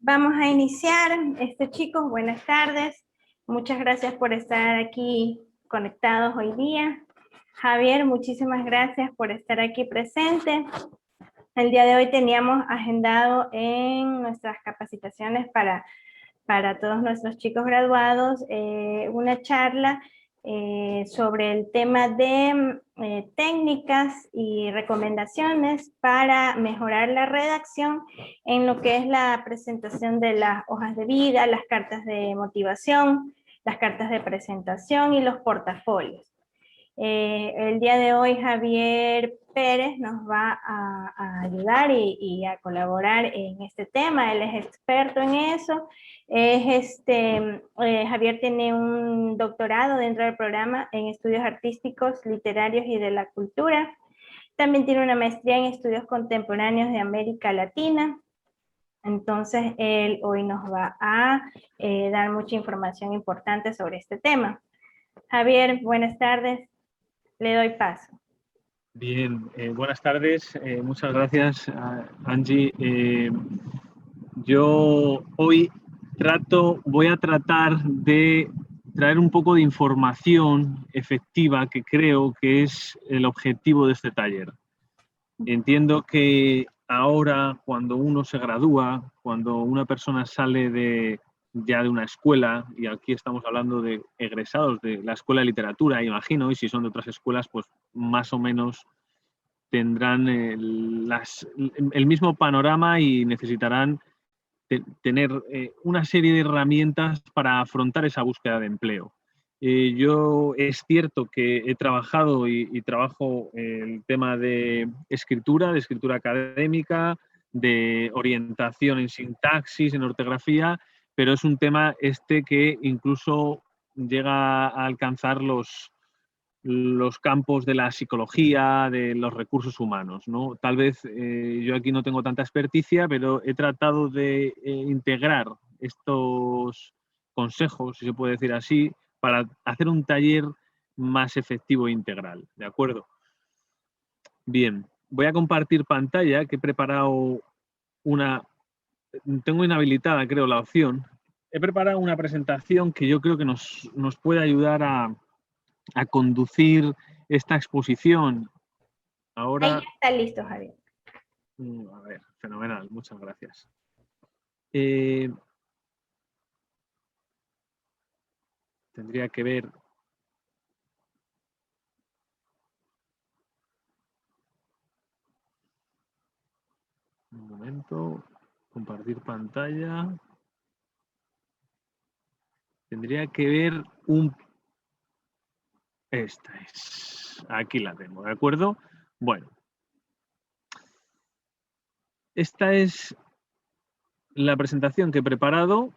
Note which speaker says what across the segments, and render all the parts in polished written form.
Speaker 1: Vamos a iniciar. Chicos, buenas tardes. Muchas gracias por estar aquí conectados hoy día. Javier, muchísimas gracias por estar aquí presente. El día de hoy teníamos agendado en nuestras capacitaciones para todos nuestros chicos graduados una charla sobre el tema de técnicas y recomendaciones para mejorar la redacción en lo que es la presentación de las hojas de vida, las cartas de motivación, las cartas de presentación y los portafolios. El día de hoy Javier Pérez nos va a ayudar y a colaborar en este tema. Él es experto en eso. Javier tiene un doctorado dentro del programa en estudios artísticos, literarios y de la cultura. También tiene una maestría en estudios contemporáneos de América Latina. Entonces, él hoy nos va a dar mucha información importante sobre este tema. Javier, buenas tardes. Le doy paso.
Speaker 2: Bien, buenas tardes. Muchas gracias, Angie. Yo hoy voy a tratar de traer un poco de información efectiva que creo que es el objetivo de este taller. Entiendo que ahora, cuando uno se gradúa, cuando una persona sale ya de una escuela, y aquí estamos hablando de egresados de la Escuela de Literatura, imagino, y si son de otras escuelas, pues más o menos tendrán el mismo panorama y necesitarán tener una serie de herramientas para afrontar esa búsqueda de empleo. Yo es cierto que he trabajado y trabajo el tema de escritura académica, de orientación en sintaxis, en ortografía, pero es un tema que incluso llega a alcanzar los campos de la psicología, de los recursos humanos, ¿no? Tal vez yo aquí no tengo tanta experticia, pero he tratado de integrar estos consejos, si se puede decir así, para hacer un taller más efectivo e integral, ¿de acuerdo? Bien, voy a compartir pantalla, que he preparado tengo inhabilitada, creo, la opción. He preparado una presentación que yo creo que nos puede ayudar a conducir esta exposición. Ahora,
Speaker 1: ahí está listo, Javier.
Speaker 2: A ver, fenomenal, muchas gracias. Tendría que ver. Un momento, compartir pantalla. Tendría que ver Esta es. Aquí la tengo, ¿de acuerdo? Bueno. Esta es la presentación que he preparado.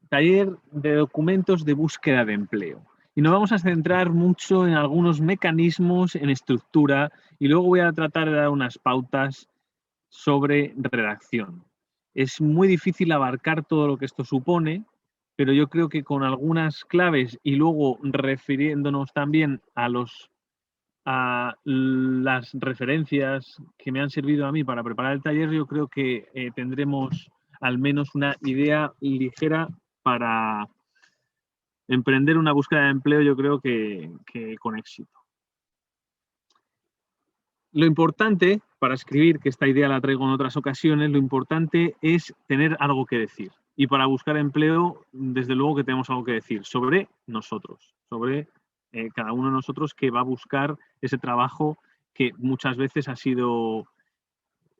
Speaker 2: Taller de documentos de búsqueda de empleo. Y nos vamos a centrar mucho en algunos mecanismos, en estructura, y luego voy a tratar de dar unas pautas sobre redacción. Es muy difícil abarcar todo lo que esto supone, pero yo creo que con algunas claves y luego refiriéndonos también a las referencias que me han servido a mí para preparar el taller, yo creo que tendremos al menos una idea ligera para emprender una búsqueda de empleo, yo creo que con éxito. Lo importante para escribir, que esta idea la traigo en otras ocasiones, lo importante es tener algo que decir. Y para buscar empleo, desde luego que tenemos algo que decir sobre nosotros, sobre cada uno de nosotros que va a buscar ese trabajo que muchas veces ha sido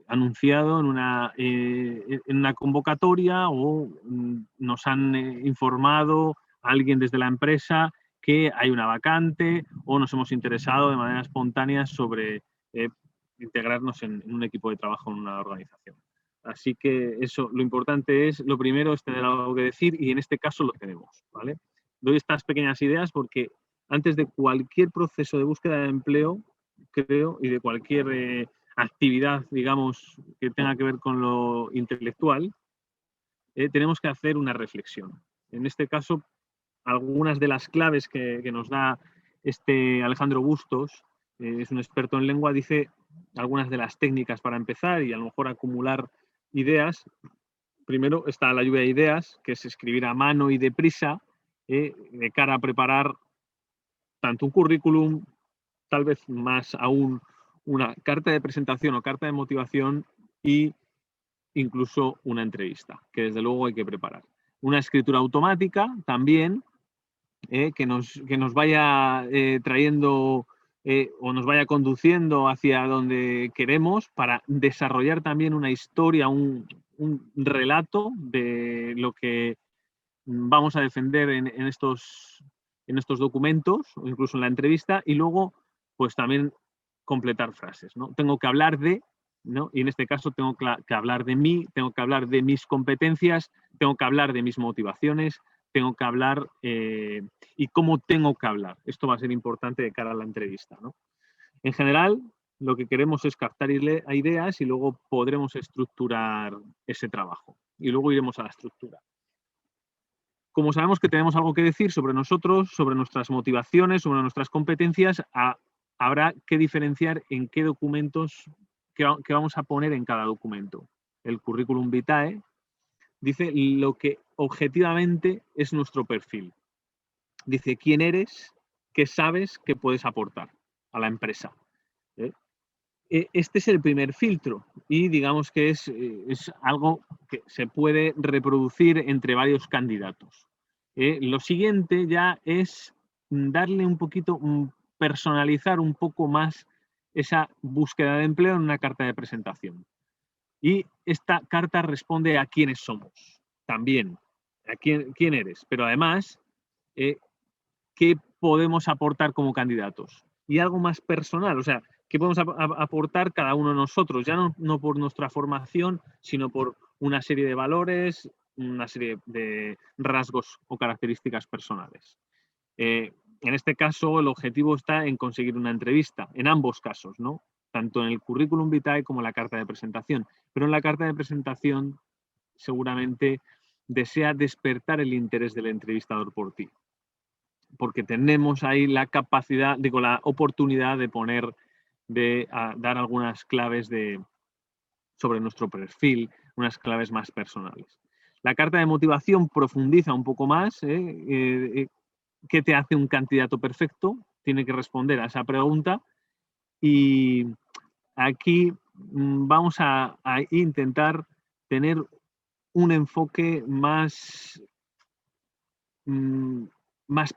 Speaker 2: anunciado en una convocatoria o nos han informado alguien desde la empresa que hay una vacante o nos hemos interesado de manera espontánea sobre integrarnos en un equipo de trabajo en una organización. Así que eso, lo importante es, lo primero es tener algo que decir y en este caso lo tenemos, ¿vale? Doy estas pequeñas ideas porque antes de cualquier proceso de búsqueda de empleo, creo, y de cualquier actividad, digamos, que tenga que ver con lo intelectual, tenemos que hacer una reflexión. En este caso, algunas de las claves que nos da Alejandro Bustos, es un experto en lengua, dice algunas de las técnicas para empezar y a lo mejor acumular ideas. Primero está la lluvia de ideas, que es escribir a mano y deprisa, de cara a preparar tanto un currículum, tal vez más aún una carta de presentación o carta de motivación y incluso una entrevista, que desde luego hay que preparar. Una escritura automática también, que nos vaya trayendo o nos vaya conduciendo hacia donde queremos para desarrollar también una historia, un relato de lo que vamos a defender en estos documentos o incluso en la entrevista, y luego pues también completar frases, ¿no? Tengo que hablar de, ¿no? Y en este caso tengo que hablar de mí, tengo que hablar de mis competencias, tengo que hablar de mis motivaciones, tengo que hablar y cómo tengo que hablar. Esto va a ser importante de cara a la entrevista, ¿no? En general, lo que queremos es captar ideas y luego podremos estructurar ese trabajo. Y luego iremos a la estructura. Como sabemos que tenemos algo que decir sobre nosotros, sobre nuestras motivaciones, sobre nuestras competencias, habrá que diferenciar en qué documentos, qué vamos a poner en cada documento. El currículum vitae dice lo que objetivamente es nuestro perfil. Dice quién eres, qué sabes, qué puedes aportar a la empresa. Este es el primer filtro y digamos que es algo que se puede reproducir entre varios candidatos. Lo siguiente ya es darle un poquito, personalizar un poco más esa búsqueda de empleo en una carta de presentación. Y esta carta responde a quiénes somos, también, a quién eres, pero además, qué podemos aportar como candidatos. Y algo más personal, o sea, qué podemos aportar cada uno de nosotros, ya no por nuestra formación, sino por una serie de valores, una serie de rasgos o características personales. En este caso, el objetivo está en conseguir una entrevista, en ambos casos, ¿no? Tanto en el currículum vitae como en la carta de presentación. Pero en la carta de presentación seguramente desea despertar el interés del entrevistador por ti, porque tenemos ahí la capacidad, digo, la oportunidad de poner, de dar algunas claves sobre nuestro perfil, unas claves más personales. La carta de motivación profundiza un poco más. ¿Qué te hace un candidato perfecto? Tiene que responder a esa pregunta. Y aquí vamos a intentar tener un enfoque más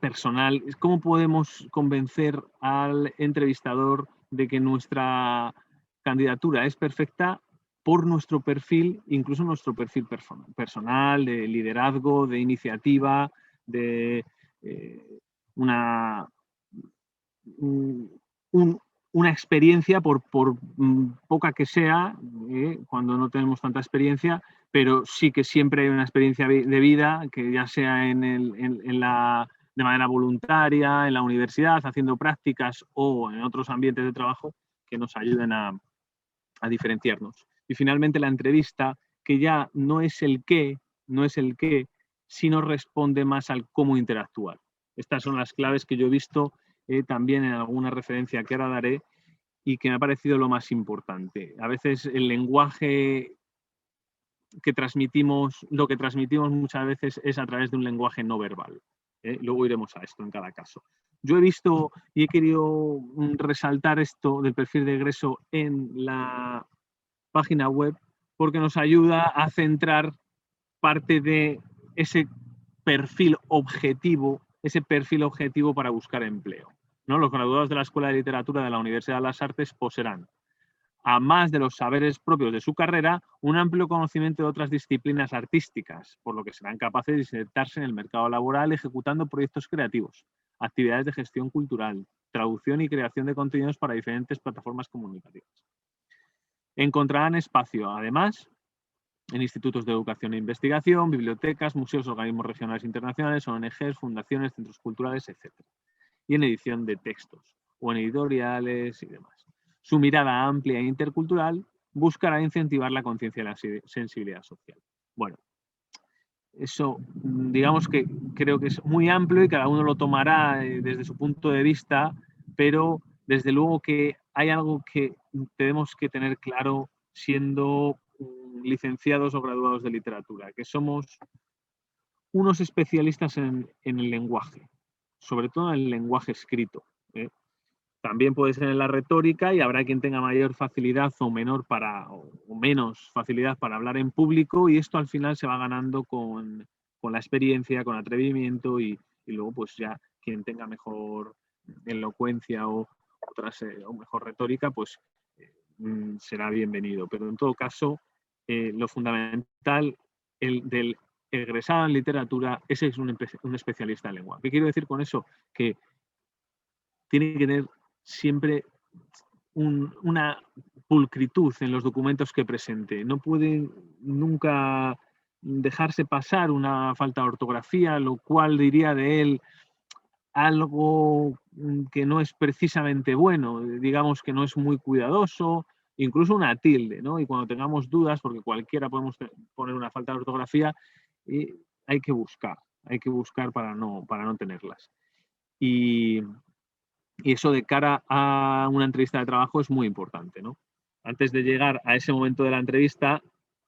Speaker 2: personal. ¿Cómo podemos convencer al entrevistador de que nuestra candidatura es perfecta por nuestro perfil, incluso nuestro perfil personal, de liderazgo, de iniciativa, de una experiencia, por poca que sea, cuando no tenemos tanta experiencia, pero sí que siempre hay una experiencia de vida, que ya sea de manera voluntaria, en la universidad, haciendo prácticas o en otros ambientes de trabajo, que nos ayuden a diferenciarnos. Y finalmente la entrevista, que ya no es el qué, sino responde más al cómo interactuar. Estas son las claves que yo he visto también en alguna referencia que ahora daré y que me ha parecido lo más importante. A veces el lenguaje que transmitimos, lo que transmitimos muchas veces es a través de un lenguaje no verbal. Luego iremos a esto en cada caso. Yo he visto y he querido resaltar esto del perfil de egreso en la página web porque nos ayuda a centrar parte de ese perfil objetivo para buscar empleo, ¿no? Los graduados de la Escuela de Literatura de la Universidad de las Artes poseerán, a más de los saberes propios de su carrera, un amplio conocimiento de otras disciplinas artísticas, por lo que serán capaces de insertarse en el mercado laboral ejecutando proyectos creativos, actividades de gestión cultural, traducción y creación de contenidos para diferentes plataformas comunicativas. Encontrarán espacio, además, en institutos de educación e investigación, bibliotecas, museos, organismos regionales e internacionales, ONGs, fundaciones, centros culturales, etc. Y en edición de textos, o en editoriales y demás. Su mirada amplia e intercultural buscará incentivar la conciencia y la sensibilidad social. Bueno, eso digamos que creo que es muy amplio y cada uno lo tomará desde su punto de vista, pero desde luego que hay algo que tenemos que tener claro siendo licenciados o graduados de literatura, que somos unos especialistas en el lenguaje, sobre todo en el lenguaje escrito. También puede ser en la retórica y habrá quien tenga mayor facilidad o menos facilidad para hablar en público, y esto al final se va ganando con la experiencia, con atrevimiento y luego pues ya quien tenga mejor elocuencia o mejor retórica pues será bienvenido. Pero en todo caso lo fundamental del egresado en literatura, ese es un especialista en lengua. ¿Qué quiero decir con eso? Que tiene que tener siempre una pulcritud en los documentos que presente. No puede nunca dejarse pasar una falta de ortografía, lo cual diría de él algo que no es precisamente bueno, digamos que no es muy cuidadoso, incluso una tilde, ¿no? Y cuando tengamos dudas, porque cualquiera podemos poner una falta de ortografía, hay que buscar para no tenerlas. Y eso de cara a una entrevista de trabajo es muy importante, ¿no? Antes de llegar a ese momento de la entrevista,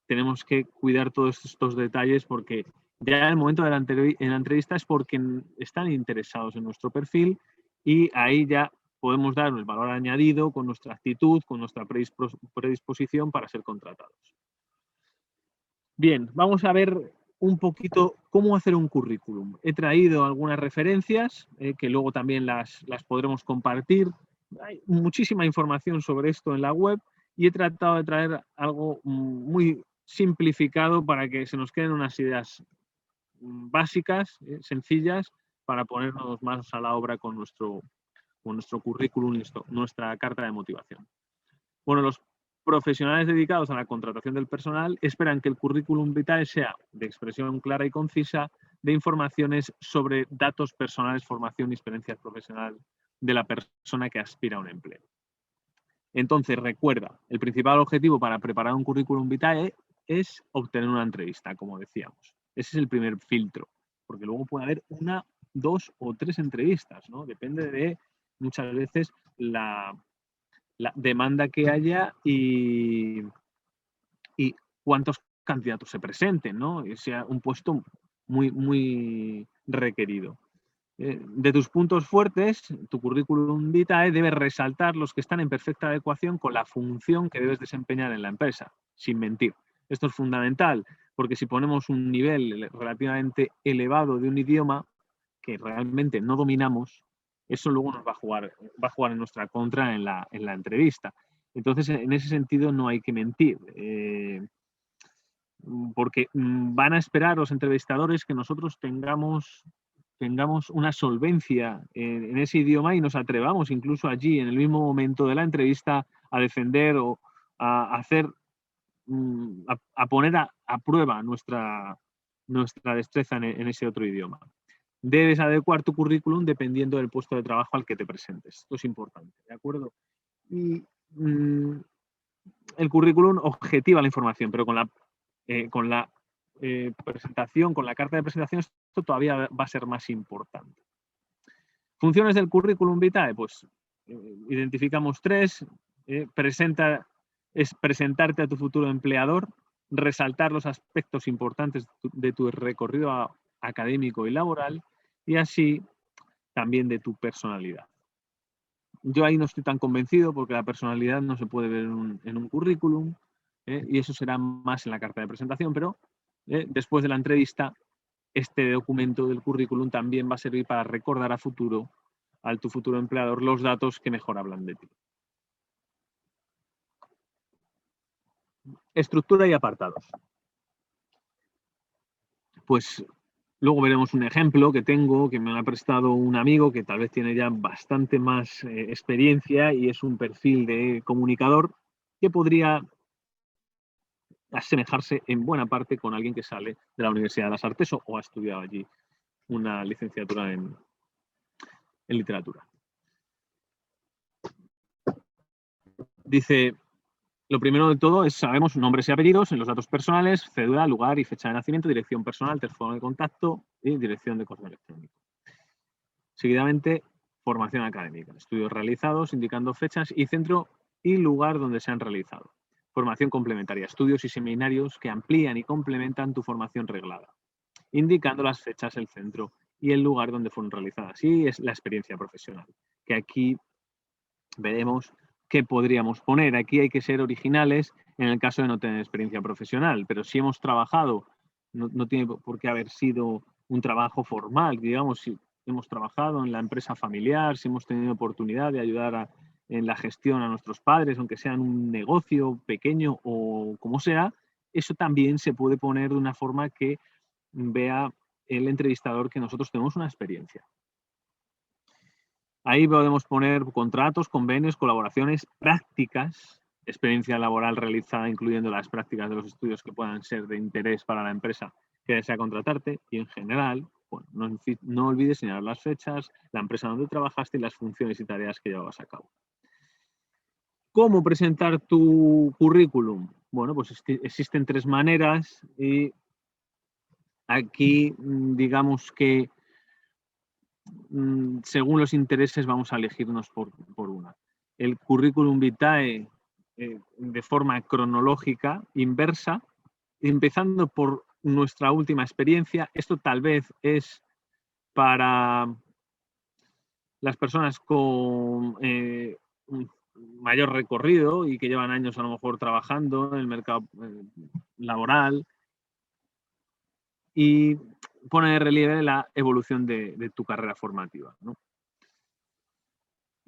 Speaker 2: tenemos que cuidar todos estos detalles, porque ya en el momento de la entrevista es porque están interesados en nuestro perfil y ahí ya podemos dar el valor añadido con nuestra actitud, con nuestra predisposición para ser contratados. Bien, vamos a ver un poquito cómo hacer un currículum. He traído algunas referencias que luego también las podremos compartir. Hay muchísima información sobre esto en la web y he tratado de traer algo muy simplificado para que se nos queden unas ideas básicas, sencillas, para ponernos más a la obra con nuestro currículum y nuestra carta de motivación. Bueno, los profesionales dedicados a la contratación del personal esperan que el currículum vitae sea de expresión clara y concisa de informaciones sobre datos personales, formación y experiencia profesional de la persona que aspira a un empleo. Entonces, recuerda, el principal objetivo para preparar un currículum vitae es obtener una entrevista, como decíamos. Ese es el primer filtro, porque luego puede haber 1, 2 o 3 entrevistas, ¿no? Depende de, muchas veces, la demanda que haya y cuántos candidatos se presenten, ¿no? Y sea un puesto muy, muy requerido. De tus puntos fuertes, tu currículum vitae debe resaltar los que están en perfecta adecuación con la función que debes desempeñar en la empresa, sin mentir. Esto es fundamental, porque si ponemos un nivel relativamente elevado de un idioma que realmente no dominamos, eso luego nos va a jugar en nuestra contra en la entrevista. Entonces, en ese sentido no hay que mentir, porque van a esperar los entrevistadores que nosotros tengamos una solvencia en ese idioma y nos atrevamos incluso allí, en el mismo momento de la entrevista, a defender o a hacer, a poner a prueba nuestra destreza en ese otro idioma. Debes adecuar tu currículum dependiendo del puesto de trabajo al que te presentes. Esto es importante, ¿de acuerdo? Y el currículum objetiva la información, pero con la presentación, con la carta de presentación, esto todavía va a ser más importante. Funciones del currículum vitae, pues identificamos 3. Presentarte a tu futuro empleador, resaltar los aspectos importantes de tu recorrido académico y laboral, y así también de tu personalidad. Yo ahí no estoy tan convencido, porque la personalidad no se puede ver en un currículum, y eso será más en la carta de presentación, pero después de la entrevista, este documento del currículum también va a servir para recordar a tu futuro empleador los datos que mejor hablan de ti. Estructura y apartados. Pues luego veremos un ejemplo que tengo, que me ha prestado un amigo que tal vez tiene ya bastante más experiencia y es un perfil de comunicador que podría asemejarse en buena parte con alguien que sale de la Universidad de las Artes o ha estudiado allí una licenciatura en literatura. Dice, lo primero de todo es, sabemos nombres y apellidos en los datos personales, cédula, lugar y fecha de nacimiento, dirección personal, teléfono de contacto y dirección de correo electrónico. Seguidamente, formación académica, estudios realizados, indicando fechas y centro y lugar donde se han realizado. Formación complementaria, estudios y seminarios que amplían y complementan tu formación reglada, indicando las fechas, el centro y el lugar donde fueron realizadas. Y es la experiencia profesional, que aquí veremos qué podríamos poner. Aquí hay que ser originales en el caso de no tener experiencia profesional, pero si hemos trabajado, no tiene por qué haber sido un trabajo formal, digamos, si hemos trabajado en la empresa familiar, si hemos tenido oportunidad de ayudar en la gestión a nuestros padres, aunque sea en un negocio pequeño o como sea, eso también se puede poner de una forma que vea el entrevistador que nosotros tenemos una experiencia. Ahí podemos poner contratos, convenios, colaboraciones, prácticas, experiencia laboral realizada, incluyendo las prácticas de los estudios que puedan ser de interés para la empresa que desea contratarte, y en general, bueno, no olvides señalar las fechas, la empresa donde trabajaste y las funciones y tareas que llevabas a cabo. ¿Cómo presentar tu currículum? Bueno, pues existen 3 maneras y aquí digamos que según los intereses vamos a elegirnos por una. El currículum vitae de forma cronológica, inversa, empezando por nuestra última experiencia. Esto tal vez es para las personas con un mayor recorrido y que llevan años a lo mejor trabajando en el mercado laboral, y pone de relieve la evolución de tu carrera formativa, ¿no?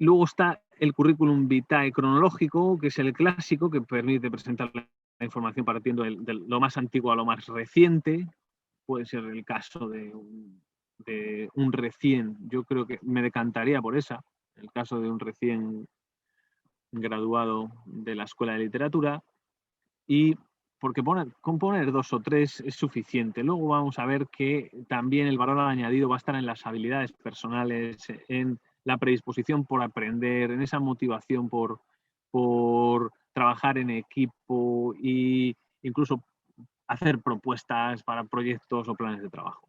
Speaker 2: Luego está el currículum vitae cronológico, que es el clásico, que permite presentar la información partiendo de lo más antiguo a lo más reciente. Puede ser el caso de un recién, yo creo que me decantaría por esa, el caso de un recién graduado de la Escuela de Literatura, y porque con poner 2 o 3 es suficiente. Luego vamos a ver que también el valor añadido va a estar en las habilidades personales, en la predisposición por aprender, en esa motivación por trabajar en equipo e incluso hacer propuestas para proyectos o planes de trabajo.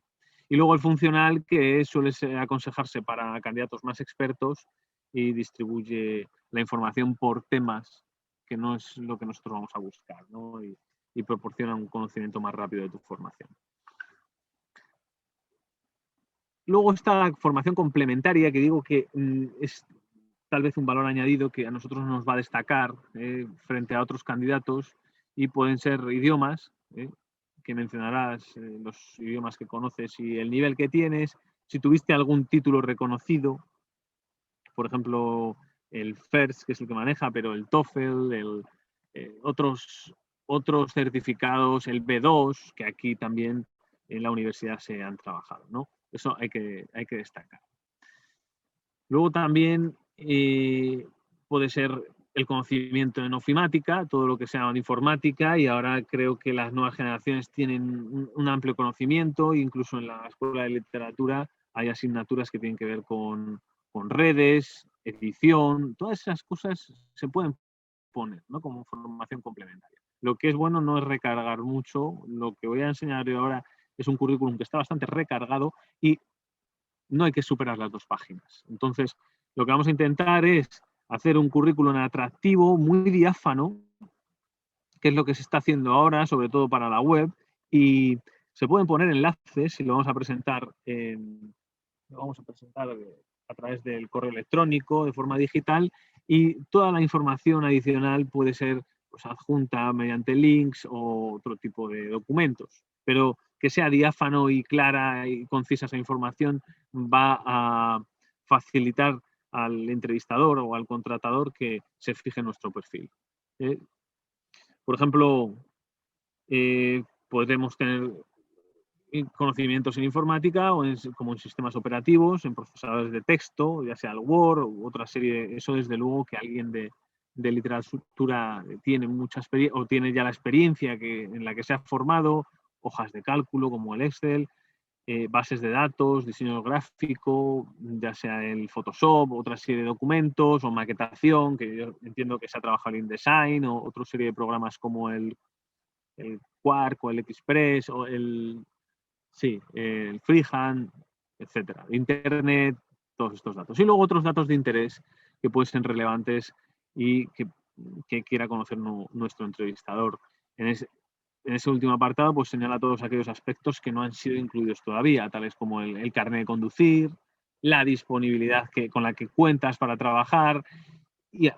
Speaker 2: Y luego el funcional, que suele aconsejarse para candidatos más expertos y distribuye la información por temas, que no es lo que nosotros vamos a buscar, ¿no? Y proporciona un conocimiento más rápido de tu formación. Luego está la formación complementaria, que digo que es tal vez un valor añadido que a nosotros nos va a destacar frente a otros candidatos, y pueden ser idiomas, que mencionarás, los idiomas que conoces y el nivel que tienes, si tuviste algún título reconocido, por ejemplo, el FIRST, que es el que maneja, pero el TOEFL, otros certificados, el B2, que aquí también en la universidad se han trabajado, ¿no? Eso hay que destacar. Luego también puede ser el conocimiento en ofimática, todo lo que sea en informática, y ahora creo que las nuevas generaciones tienen un amplio conocimiento, incluso en la Escuela de Literatura hay asignaturas que tienen que ver con redes, edición, todas esas cosas se pueden poner, ¿no?, como formación complementaria. Lo que es bueno no es recargar mucho. Lo que voy a enseñar yo ahora es un currículum que está bastante recargado y no hay que superar las 2 páginas. Entonces, lo que vamos a intentar es hacer un currículum atractivo, muy diáfano, que es lo que se está haciendo ahora, sobre todo para la web, y se pueden poner enlaces y lo vamos a presentar a través del correo electrónico, de forma digital, y toda la información adicional puede ser pues adjunta mediante links o otro tipo de documentos. Pero que sea diáfano y clara y concisa esa información va a facilitar al entrevistador o al contratador que se fije en nuestro perfil. Por ejemplo, podremos tener conocimientos en informática o como en sistemas operativos, en procesadores de texto, ya sea el Word u otra serie. Eso desde luego que alguien de literatura tiene mucha experiencia o tiene ya la experiencia en la que se ha formado, hojas de cálculo como el Excel, bases de datos, diseño gráfico, ya sea el Photoshop, otra serie de documentos o maquetación, que yo entiendo que se ha trabajado en InDesign, o otra serie de programas como el Quark o el Express o el Freehand, etcétera, Internet, todos estos datos. Y luego otros datos de interés que pueden ser relevantes y que que quiera conocer nuestro entrevistador. En ese último apartado, pues señala todos aquellos aspectos que no han sido incluidos todavía, tales como el carnet de conducir, la disponibilidad con la que cuentas para trabajar, y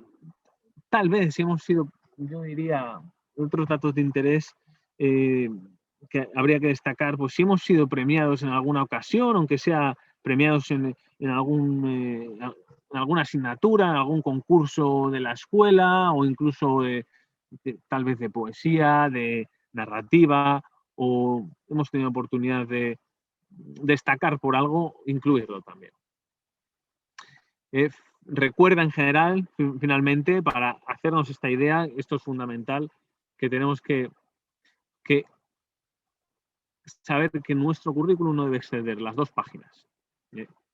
Speaker 2: tal vez si hemos sido, yo diría, otros datos de interés que habría que destacar, pues si hemos sido premiados en alguna ocasión, aunque sea premiados en alguna asignatura, en algún concurso de la escuela, o incluso tal vez de poesía, de narrativa, o hemos tenido oportunidad de destacar por algo, incluirlo también. Recuerda en general, finalmente, para hacernos esta idea, esto es fundamental, que tenemos que saber que nuestro currículum no debe exceder las 2 páginas.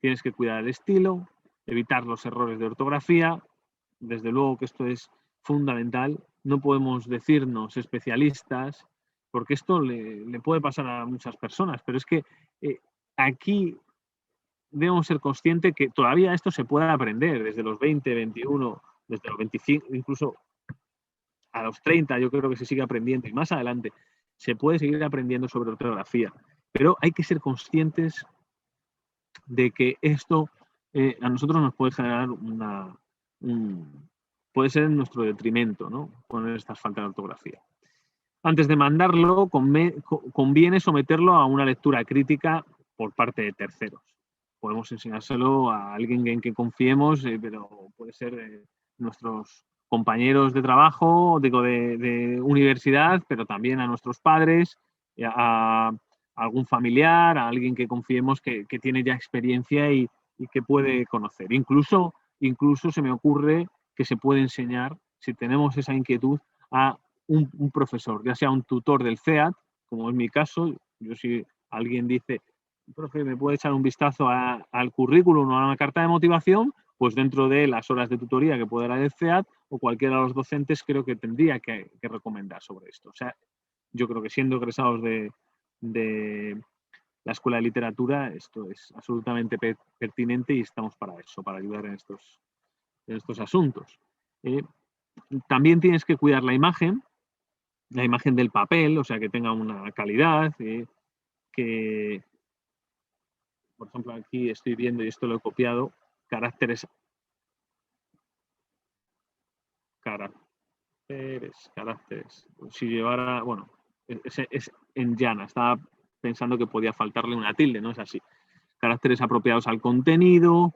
Speaker 2: Tienes que cuidar el estilo, evitar los errores de ortografía. Desde luego que esto es fundamental. No podemos decirnos especialistas, porque esto le puede pasar a muchas personas, pero es que aquí debemos ser conscientes que todavía esto se puede aprender desde los 20, 21, desde los 25, incluso a los 30 yo creo que se sigue aprendiendo, y más adelante se puede seguir aprendiendo sobre ortografía, pero hay que ser conscientes de que esto a nosotros nos puede generar puede ser en nuestro detrimento, ¿no? Poner estas faltas de ortografía. Antes de mandarlo, conviene someterlo a una lectura crítica por parte de terceros. Podemos enseñárselo a alguien en que confiemos, pero puede ser nuestros compañeros de trabajo, de universidad, pero también a nuestros padres, a algún familiar, a alguien que confiemos que tiene ya experiencia y que puede conocer. Incluso se me ocurre que se puede enseñar, si tenemos esa inquietud, a un profesor, ya sea un tutor del CEAT, como es mi caso. Yo, si alguien dice, profe, ¿me puede echar un vistazo al currículum o a una carta de motivación? Pues dentro de las horas de tutoría que puede dar el CEAT o cualquiera de los docentes, creo que tendría que recomendar sobre esto. O sea, yo creo que siendo egresados de la Escuela de Literatura, esto es absolutamente pertinente y estamos para eso, para ayudar en estos asuntos. También tienes que cuidar la imagen del papel, o sea, que tenga una calidad, que, por ejemplo, aquí estoy viendo, y esto lo he copiado, caracteres. Si llevara, bueno, es en llana, estaba pensando que podía faltarle una tilde, no es así. Caracteres apropiados al contenido,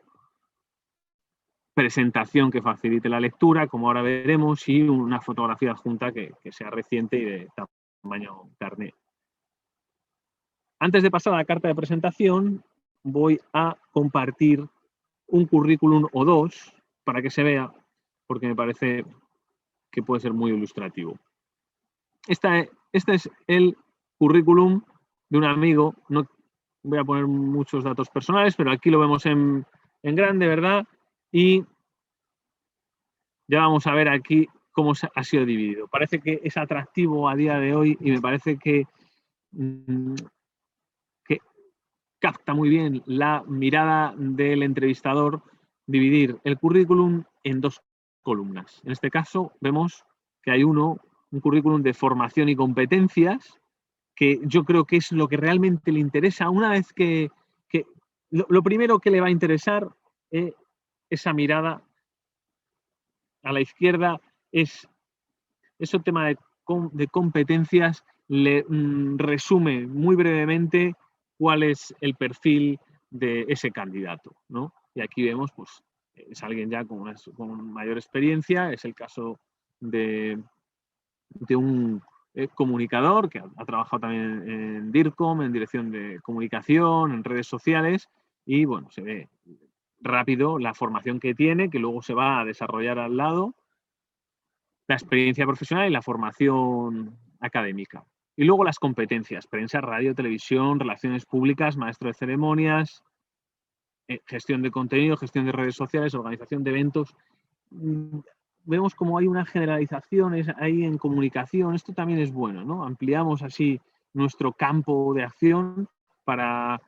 Speaker 2: presentación que facilite la lectura, como ahora veremos, y una fotografía adjunta que sea reciente y de tamaño carné. Antes de pasar a la carta de presentación, voy a compartir un currículum o dos para que se vea, porque me parece que puede ser muy ilustrativo. Este es el currículum de un amigo. No voy a poner muchos datos personales, pero aquí lo vemos en grande, ¿verdad? Y ya vamos a ver aquí cómo ha sido dividido. Parece que es atractivo a día de hoy y me parece que capta muy bien la mirada del entrevistador dividir el currículum en 2 columnas. En este caso vemos que hay un currículum de formación y competencias, que yo creo que es lo que realmente le interesa. Una vez que lo primero que le va a interesar es esa mirada a la izquierda, es ese tema de competencias, le resume muy brevemente cuál es el perfil de ese candidato, ¿no? Y aquí vemos, pues, es alguien ya con mayor experiencia, es el caso de un comunicador que ha trabajado también en DIRCOM, en dirección de comunicación, en redes sociales, y bueno, se ve rápido la formación que tiene, que luego se va a desarrollar al lado, la experiencia profesional y la formación académica. Y luego las competencias: prensa, radio, televisión, relaciones públicas, maestro de ceremonias, gestión de contenido, gestión de redes sociales, organización de eventos. Vemos como hay una generalización ahí en comunicación. Esto también es bueno, ¿no? Ampliamos así nuestro campo de acción para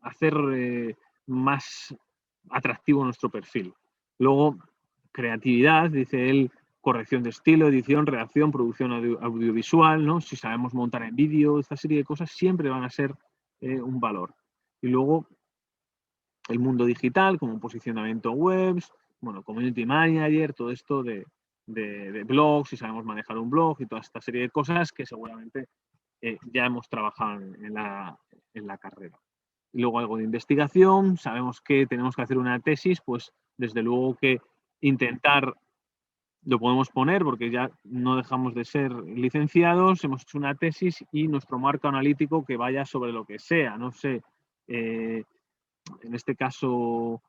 Speaker 2: hacer más atractivo nuestro perfil. Luego creatividad, dice él, corrección de estilo, edición, redacción, producción audiovisual, ¿no? Si sabemos montar en vídeo, esta serie de cosas siempre van a ser un valor. Y luego el mundo digital, como posicionamiento webs, bueno, community manager, todo esto de blogs, si sabemos manejar un blog y toda esta serie de cosas que seguramente ya hemos trabajado en la carrera. Y luego algo de investigación, sabemos que tenemos que hacer una tesis, pues desde luego que intentar, lo podemos poner porque ya no dejamos de ser licenciados, hemos hecho una tesis y nuestro marco analítico que vaya sobre lo que sea, no sé, en este caso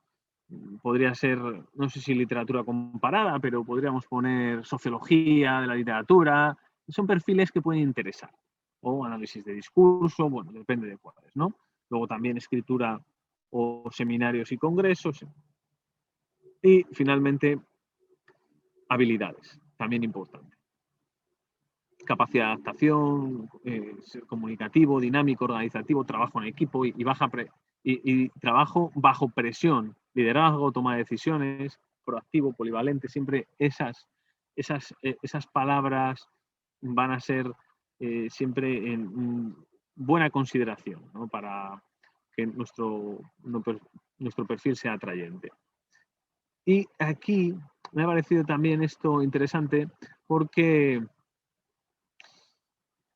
Speaker 2: podría ser, no sé si literatura comparada, pero podríamos poner sociología de la literatura, son perfiles que pueden interesar, o análisis de discurso, bueno, depende de cuáles, ¿no? Luego también escritura o seminarios y congresos. Y finalmente, habilidades, también importante. Capacidad de adaptación, ser comunicativo, dinámico, organizativo, trabajo en equipo y trabajo bajo presión, liderazgo, toma de decisiones, proactivo, polivalente, siempre esas palabras van a ser siempre en buena consideración, ¿no? Para que nuestro perfil sea atrayente. Y aquí me ha parecido también esto interesante porque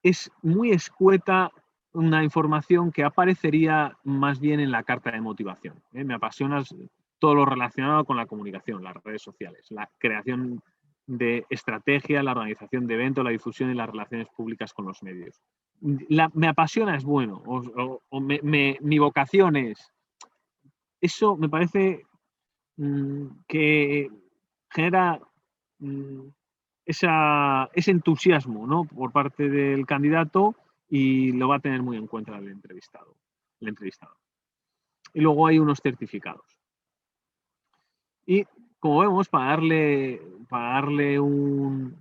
Speaker 2: es muy escueta una información que aparecería más bien en la carta de motivación. Me apasiona todo lo relacionado con la comunicación, las redes sociales, la creación de estrategia, la organización de eventos, la difusión y las relaciones públicas con los medios. Me apasiona es bueno, mi vocación es. Eso me parece que genera ese entusiasmo, ¿no? Por parte del candidato y lo va a tener muy en cuenta el entrevistado. Y luego hay unos certificados. Y como vemos, para darle un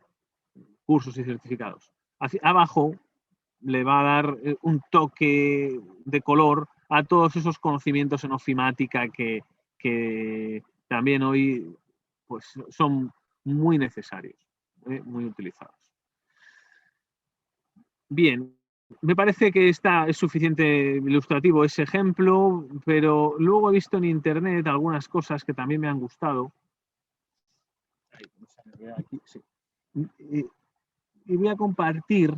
Speaker 2: cursos y certificados. Abajo le va a dar un toque de color a todos esos conocimientos en ofimática que también hoy pues, son muy necesarios, muy utilizados. Bien, me parece que es suficiente ilustrativo ese ejemplo, pero luego he visto en internet algunas cosas que también me han gustado. Aquí, sí. Y voy a compartir.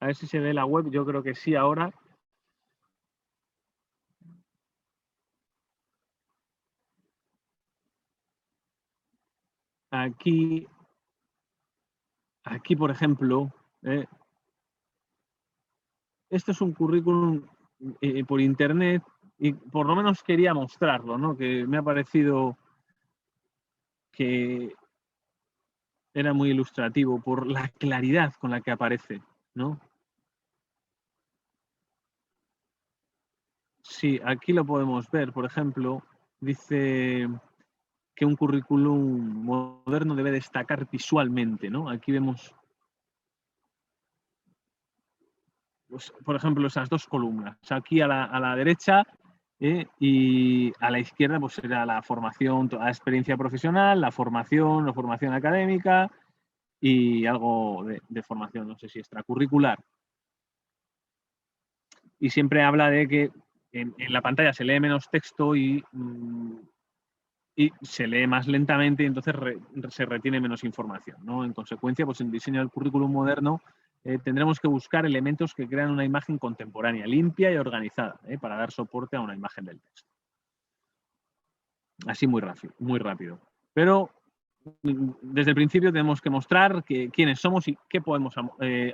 Speaker 2: A ver si se ve la web, yo creo que sí ahora. Aquí, por ejemplo, esto es un currículum por internet y por lo menos quería mostrarlo, ¿no? Que me ha parecido que era muy ilustrativo por la claridad con la que aparece, ¿no? Sí, aquí lo podemos ver, por ejemplo, dice que un currículum moderno debe destacar visualmente, ¿no? Aquí vemos, pues, por ejemplo, esas dos columnas. Aquí a la derecha y a la izquierda pues será la formación, la experiencia profesional, la formación académica y algo de formación, no sé si extracurricular. Y siempre habla de que en la pantalla se lee menos texto y se lee más lentamente y entonces se retiene menos información, ¿no? En consecuencia, pues en diseño del currículum moderno tendremos que buscar elementos que crean una imagen contemporánea, limpia y organizada, para dar soporte a una imagen del texto. Así muy rápido. Pero desde el principio tenemos que mostrar quiénes somos y qué podemos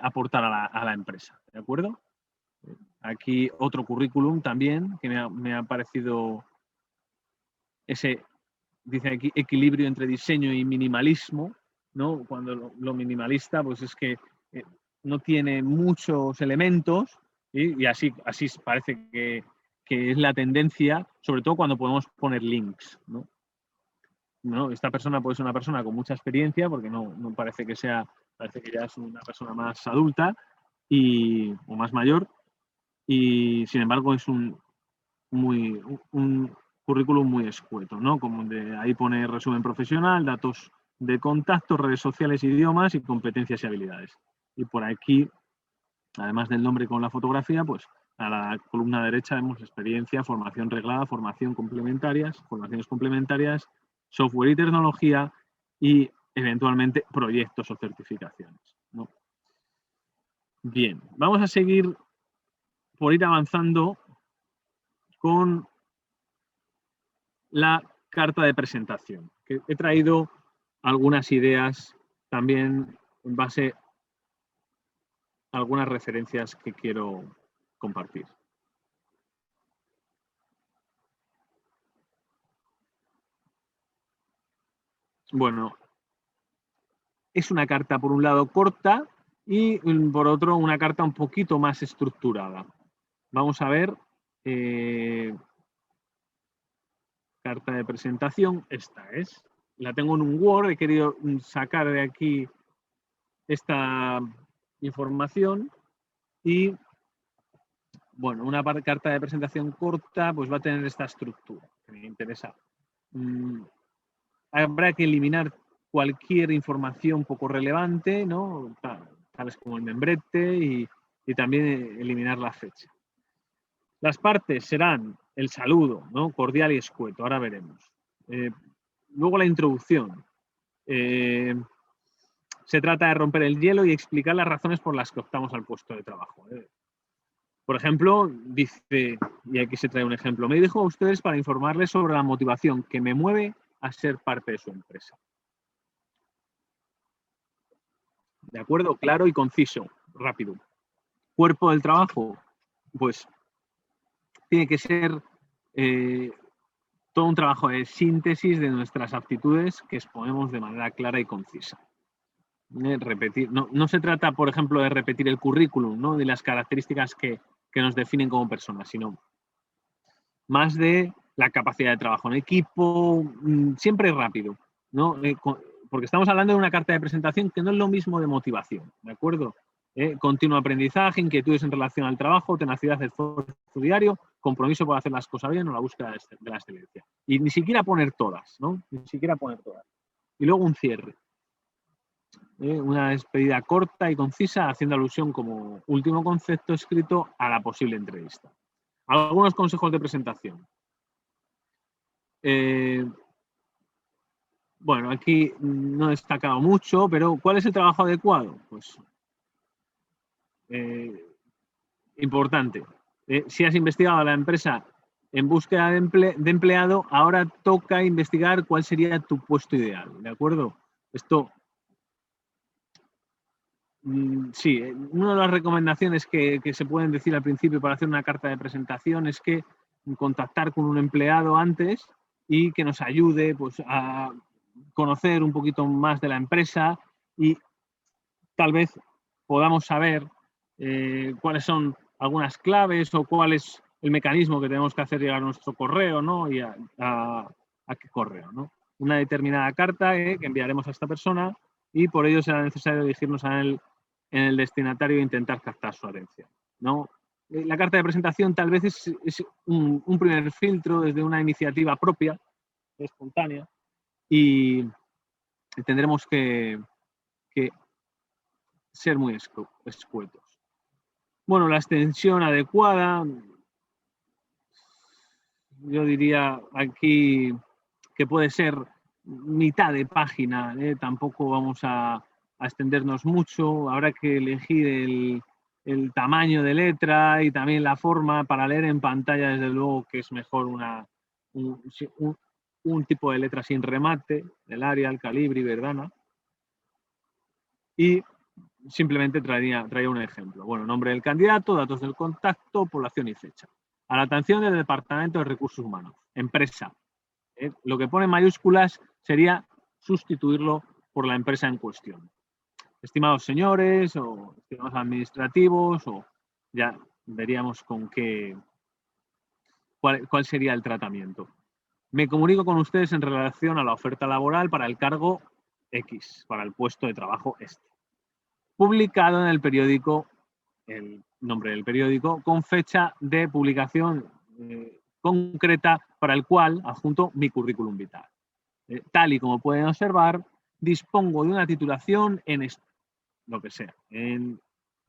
Speaker 2: aportar a la empresa, ¿de acuerdo? Aquí otro currículum también que me ha parecido dice aquí equilibrio entre diseño y minimalismo, ¿no? Cuando lo minimalista pues es que no tiene muchos elementos y así parece que es la tendencia, sobre todo cuando podemos poner links, ¿no? ¿No? Esta persona puede ser una persona con mucha experiencia, porque no parece que sea, parece que ya es una persona más adulta o más mayor, y sin embargo es un currículum muy escueto, ¿no? Como de ahí pone resumen profesional, datos de contacto, redes sociales, idiomas y competencias y habilidades. Y por aquí, además del nombre con la fotografía, pues a la columna derecha vemos experiencia, formación reglada, formaciones complementarias, software y tecnología y eventualmente proyectos o certificaciones, ¿no? Bien, vamos a seguir por ir avanzando con la carta de presentación, que he traído algunas ideas también en base a algunas referencias que quiero compartir. Bueno, es una carta por un lado corta y por otro una carta un poquito más estructurada. Vamos a ver, carta de presentación, esta es. La tengo en un Word, he querido sacar de aquí esta información y, bueno, una carta de presentación corta pues va a tener esta estructura que me interesa. Habrá que eliminar cualquier información poco relevante, ¿no? Tales como el membrete y también eliminar la fecha. Las partes serán el saludo, ¿no? Cordial y escueto, ahora veremos. Luego la introducción. Se trata de romper el hielo y explicar las razones por las que optamos al puesto de trabajo. Por ejemplo, dice, y aquí se trae un ejemplo, me dirijo a ustedes para informarles sobre la motivación que me mueve a ser parte de su empresa. ¿De acuerdo? Claro y conciso, rápido. Cuerpo del trabajo, pues tiene que ser todo un trabajo de síntesis de nuestras aptitudes que exponemos de manera clara y concisa. Repetir, no se trata, por ejemplo, de repetir el currículum, ¿no? De las características que nos definen como personas, sino más de la capacidad de trabajo en equipo, siempre rápido, ¿no? Porque estamos hablando de una carta de presentación que no es lo mismo de motivación, ¿de acuerdo? Continuo aprendizaje, inquietudes en relación al trabajo, tenacidad, esfuerzo diario, compromiso por hacer las cosas bien o la búsqueda de la excelencia. Y ni siquiera poner todas, ¿no? Ni siquiera poner todas. Y luego un cierre. Una despedida corta y concisa, haciendo alusión como último concepto escrito a la posible entrevista. Algunos consejos de presentación. Bueno, aquí no he destacado mucho, pero ¿cuál es el trabajo adecuado? Pues importante. Si has investigado a la empresa en búsqueda de empleado, ahora toca investigar cuál sería tu puesto ideal, ¿de acuerdo? Esto, sí, una de las recomendaciones que se pueden decir al principio para hacer una carta de presentación es que contactar con un empleado antes y que nos ayude pues, a conocer un poquito más de la empresa y tal vez podamos saber cuáles son algunas claves o cuál es el mecanismo que tenemos que hacer llegar a nuestro correo, ¿no? Y a qué correo, ¿no? Una determinada carta que enviaremos a esta persona y por ello será necesario dirigirnos a él en el destinatario e intentar captar su atención, ¿no? La carta de presentación tal vez es un primer filtro desde una iniciativa propia, espontánea, y tendremos que ser muy escuetos. Bueno, la extensión adecuada, yo diría aquí que puede ser mitad de página, tampoco vamos a extendernos mucho, habrá que elegir el tamaño de letra y también la forma para leer en pantalla, desde luego que es mejor un tipo de letra sin remate, el Arial, Calibri, Verdana. Y simplemente traía un ejemplo. Bueno, nombre del candidato, datos del contacto, población y fecha. A la atención del Departamento de Recursos Humanos, empresa. Lo que pone en mayúsculas sería sustituirlo por la empresa en cuestión. Estimados señores o estimados administrativos, o ya veríamos con cuál sería el tratamiento. Me comunico con ustedes en relación a la oferta laboral para el cargo X, para el puesto de trabajo este. Publicado en el periódico el nombre del periódico, con fecha de publicación concreta para el cual adjunto mi currículum vitae. Tal y como pueden observar, dispongo de una titulación en lo que sea, y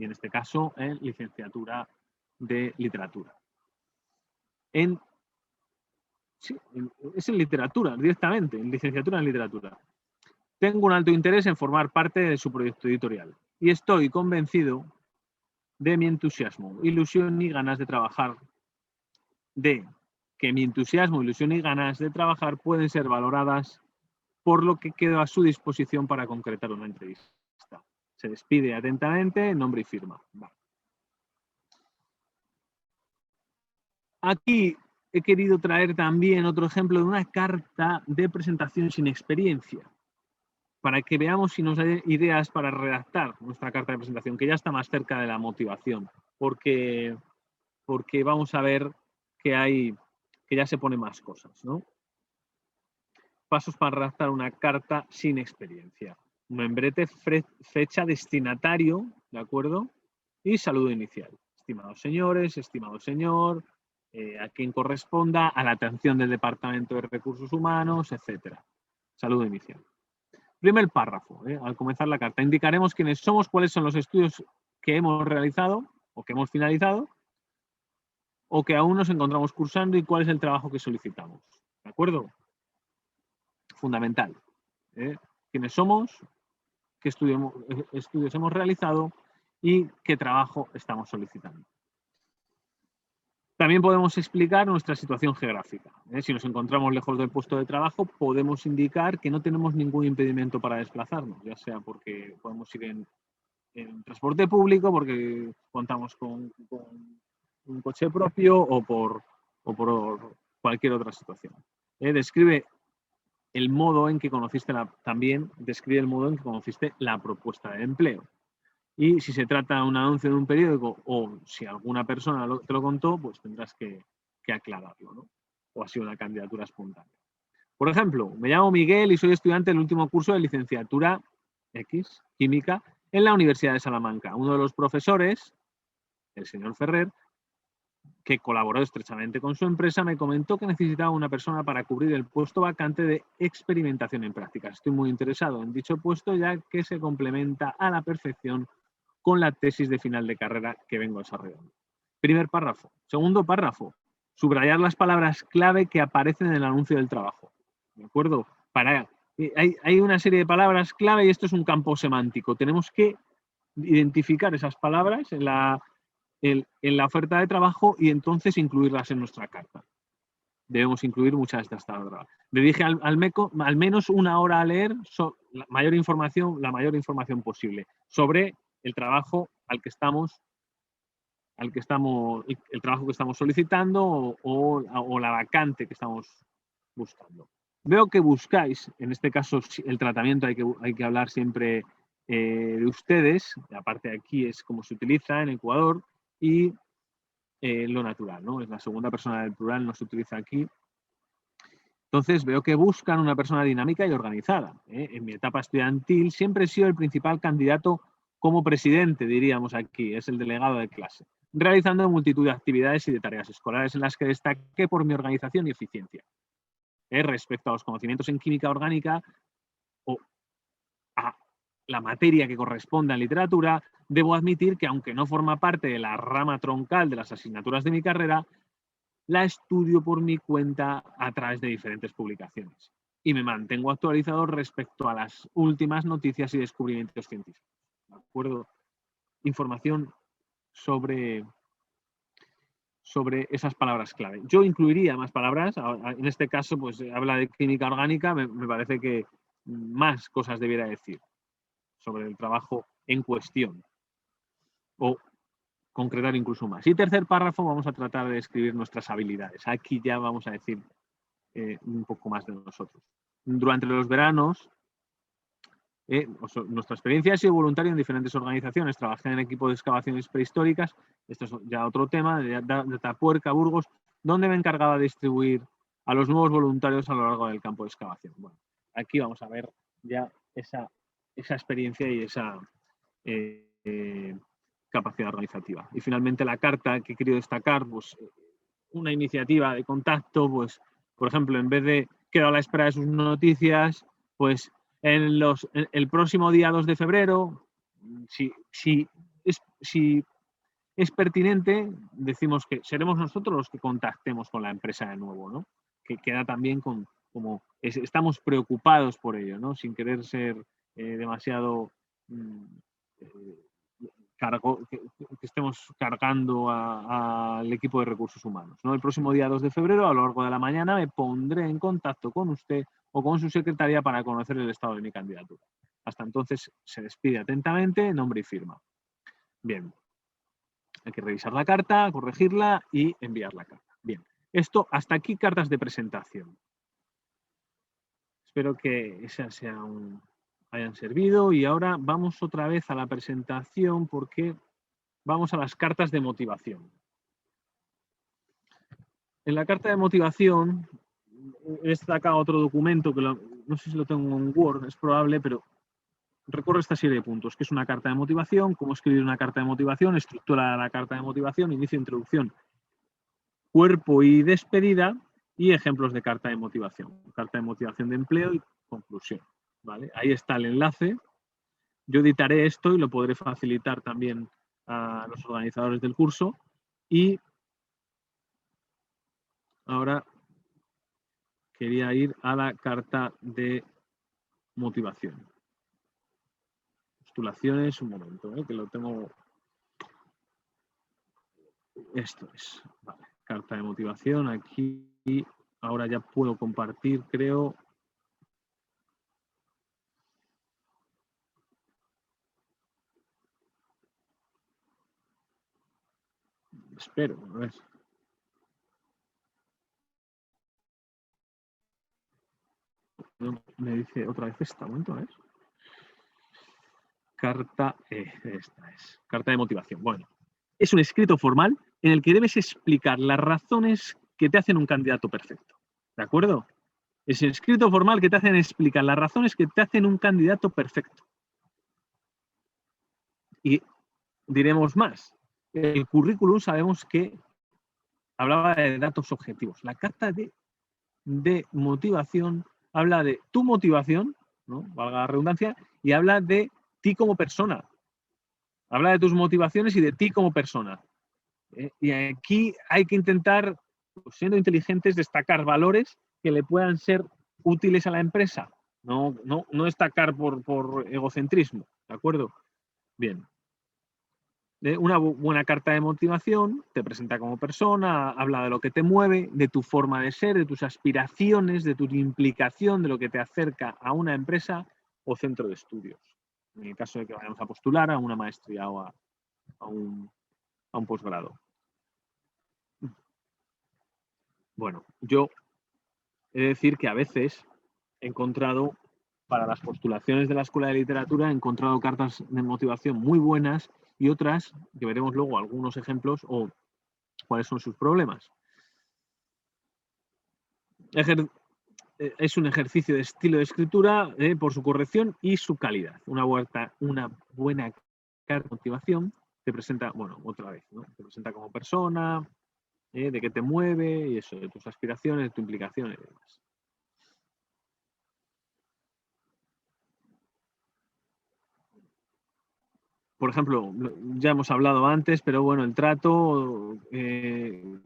Speaker 2: en este caso en licenciatura de literatura. Sí, es en literatura, directamente, en licenciatura en literatura. Tengo un alto interés en formar parte de su proyecto editorial y estoy convencido de mi entusiasmo, ilusión y ganas de trabajar, que mi entusiasmo, ilusión y ganas de trabajar pueden ser valoradas, por lo que quedo a su disposición para concretar una entrevista. Se despide atentamente, nombre y firma. Vale. Aquí he querido traer también otro ejemplo de una carta de presentación sin experiencia, para que veamos si nos hay ideas para redactar nuestra carta de presentación, que ya está más cerca de la motivación, porque vamos a ver que ya se pone más cosas, ¿no? Pasos para redactar una carta sin experiencia. Membrete, fecha, destinatario, ¿de acuerdo? Y saludo inicial. Estimados señores, estimado señor, a quien corresponda, a la atención del Departamento de Recursos Humanos, etcétera. Saludo inicial. Primer párrafo, al comenzar la carta. Indicaremos quiénes somos, cuáles son los estudios que hemos realizado o que hemos finalizado o que aún nos encontramos cursando y cuál es el trabajo que solicitamos. ¿De acuerdo? Fundamental. Quiénes somos, qué estudios hemos realizado y qué trabajo estamos solicitando. También podemos explicar nuestra situación geográfica. Si nos encontramos lejos del puesto de trabajo, podemos indicar que no tenemos ningún impedimento para desplazarnos, ya sea porque podemos ir en transporte público, porque contamos con un coche propio o por cualquier otra situación. Describe el modo en que conociste describe el modo en que conociste la propuesta de empleo. Y si se trata de un anuncio de un periódico o si alguna persona te lo contó, pues tendrás que aclararlo, ¿no? O ha sido una candidatura espontánea. Por ejemplo, me llamo Miguel y soy estudiante del último curso de licenciatura X, Química, en la Universidad de Salamanca. Uno de los profesores, el señor Ferrer, que colaboró estrechamente con su empresa, me comentó que necesitaba una persona para cubrir el puesto vacante de experimentación en prácticas. Estoy muy interesado en dicho puesto, ya que se complementa a la perfección con la tesis de final de carrera que vengo desarrollando. Primer párrafo. Segundo párrafo. Subrayar las palabras clave que aparecen en el anuncio del trabajo. ¿De acuerdo? Hay una serie de palabras clave y esto es un campo semántico. Tenemos que identificar esas palabras en la oferta de trabajo y entonces incluirlas en nuestra carta. Debemos incluir muchas de estas palabras. Dedique al menos una hora a leer la mayor información posible sobre el trabajo el trabajo que estamos solicitando o la vacante que estamos buscando. Veo que buscáis, en este caso el tratamiento hay que hablar siempre de ustedes, aparte de aquí es como se utiliza en Ecuador, y lo natural, ¿no? Es la segunda persona del plural, no se utiliza aquí. Entonces veo que buscan una persona dinámica y organizada. En mi etapa estudiantil siempre he sido el principal candidato como presidente, diríamos aquí, es el delegado de clase, realizando multitud de actividades y de tareas escolares en las que destaqué por mi organización y eficiencia. Respecto a los conocimientos en química orgánica o a la materia que corresponde a literatura, debo admitir que aunque no forma parte de la rama troncal de las asignaturas de mi carrera, la estudio por mi cuenta a través de diferentes publicaciones y me mantengo actualizado respecto a las últimas noticias y descubrimientos científicos. ¿De acuerdo? Información sobre esas palabras clave. Yo incluiría más palabras, en este caso pues habla de química orgánica, me parece que más cosas debiera decir sobre el trabajo en cuestión o concretar incluso más. Y tercer párrafo vamos a tratar de describir nuestras habilidades. Aquí ya vamos a decir un poco más de nosotros. Durante los veranos, nuestra experiencia ha sido voluntaria en diferentes organizaciones. Trabajé en equipo de excavaciones prehistóricas, esto es ya otro tema, de Tapuerca, Burgos, donde me encargaba de distribuir a los nuevos voluntarios a lo largo del campo de excavación. Bueno, aquí vamos a ver ya esa experiencia y esa capacidad organizativa. Y finalmente la carta que he querido destacar, pues una iniciativa de contacto, pues por ejemplo, en vez de quedar a la espera de sus noticias, pues el próximo día 2 de febrero, si es pertinente, decimos que seremos nosotros los que contactemos con la empresa de nuevo, ¿no? Que queda también estamos preocupados por ello, ¿no? Sin querer ser demasiado que estemos cargando al equipo de recursos humanos, ¿no? El próximo día 2 de febrero, a lo largo de la mañana, me pondré en contacto con usted o con su secretaria para conocer el estado de mi candidatura. Hasta entonces se despide atentamente, nombre y firma. Bien. Hay que revisar la carta, corregirla y enviar la carta. Bien, esto hasta aquí cartas de presentación. Espero que esas hayan servido y ahora vamos otra vez a la presentación porque vamos a las cartas de motivación. En la carta de motivación he destacado otro documento que no sé si lo tengo en Word, es probable, pero recorre esta serie de puntos, que es una carta de motivación, cómo escribir una carta de motivación, estructura de la carta de motivación, inicio, introducción, cuerpo y despedida y ejemplos de carta de motivación de empleo y conclusión. ¿Vale? Ahí está el enlace. Yo editaré esto y lo podré facilitar también a los organizadores del curso. Y ahora quería ir a la carta de motivación. Postulaciones, un momento, que lo tengo. Esto es, vale, carta de motivación, aquí ahora ya puedo compartir, creo. Espero, a ver. Me dice otra vez esta, momento, a ver. Carta, esta es, carta de motivación. Bueno, es un escrito formal en el que debes explicar las razones que te hacen un candidato perfecto. ¿De acuerdo? Es el escrito formal que te hacen explicar las razones que te hacen un candidato perfecto. Y diremos más. El currículum sabemos que hablaba de datos objetivos. La carta de motivación habla de tu motivación, ¿no? Valga la redundancia, y habla de ti como persona. Habla de tus motivaciones y de ti como persona. Y aquí hay que intentar, siendo inteligentes, destacar valores que le puedan ser útiles a la empresa. No destacar por egocentrismo, ¿de acuerdo? Bien. Una buena carta de motivación te presenta como persona, habla de lo que te mueve, de tu forma de ser, de tus aspiraciones, de tu implicación, de lo que te acerca a una empresa o centro de estudios. En el caso de que vayamos a postular a una maestría o a un posgrado. Bueno, yo he de decir que a veces he encontrado, para las postulaciones de la Escuela de Literatura, he encontrado cartas de motivación muy buenas y otras, que veremos luego algunos ejemplos o cuáles son sus problemas. Es un ejercicio de estilo de escritura por su corrección y su calidad. Una buena carta de motivación te presenta, bueno, otra vez, ¿no? Te presenta como persona, de qué te mueve y eso, de tus aspiraciones, de tu implicación y demás. Por ejemplo, ya hemos hablado antes, pero bueno, el trato, hay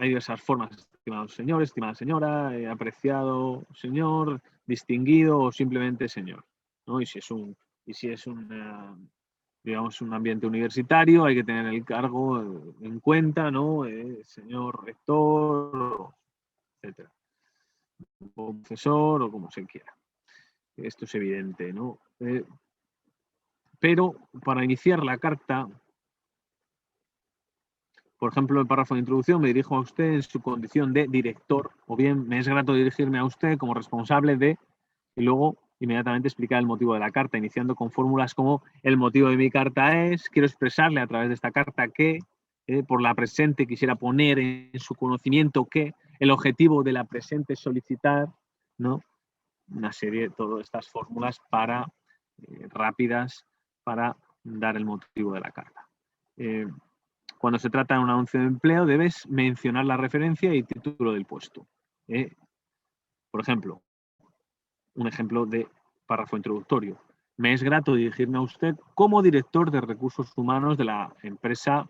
Speaker 2: diversas formas, estimado señor, estimada señora, apreciado señor, distinguido o simplemente señor, ¿no? Y si es digamos, un ambiente universitario, hay que tener el cargo en cuenta, ¿no? Señor rector, etcétera. O profesor o como se quiera. Esto es evidente, ¿no? Pero para iniciar la carta, por ejemplo, el párrafo de introducción, me dirijo a usted en su condición de director, o bien me es grato dirigirme a usted como responsable de, y luego inmediatamente explicar el motivo de la carta, iniciando con fórmulas como el motivo de mi carta es, quiero expresarle a través de esta carta que, por la presente quisiera poner en su conocimiento que el objetivo de la presente es solicitar, ¿no? Una serie de todas estas fórmulas rápidas para dar el motivo de la carta. Cuando se trata de un anuncio de empleo, debes mencionar la referencia y título del puesto. Por ejemplo, un ejemplo de párrafo introductorio. Me es grato dirigirme a usted como director de recursos humanos de la empresa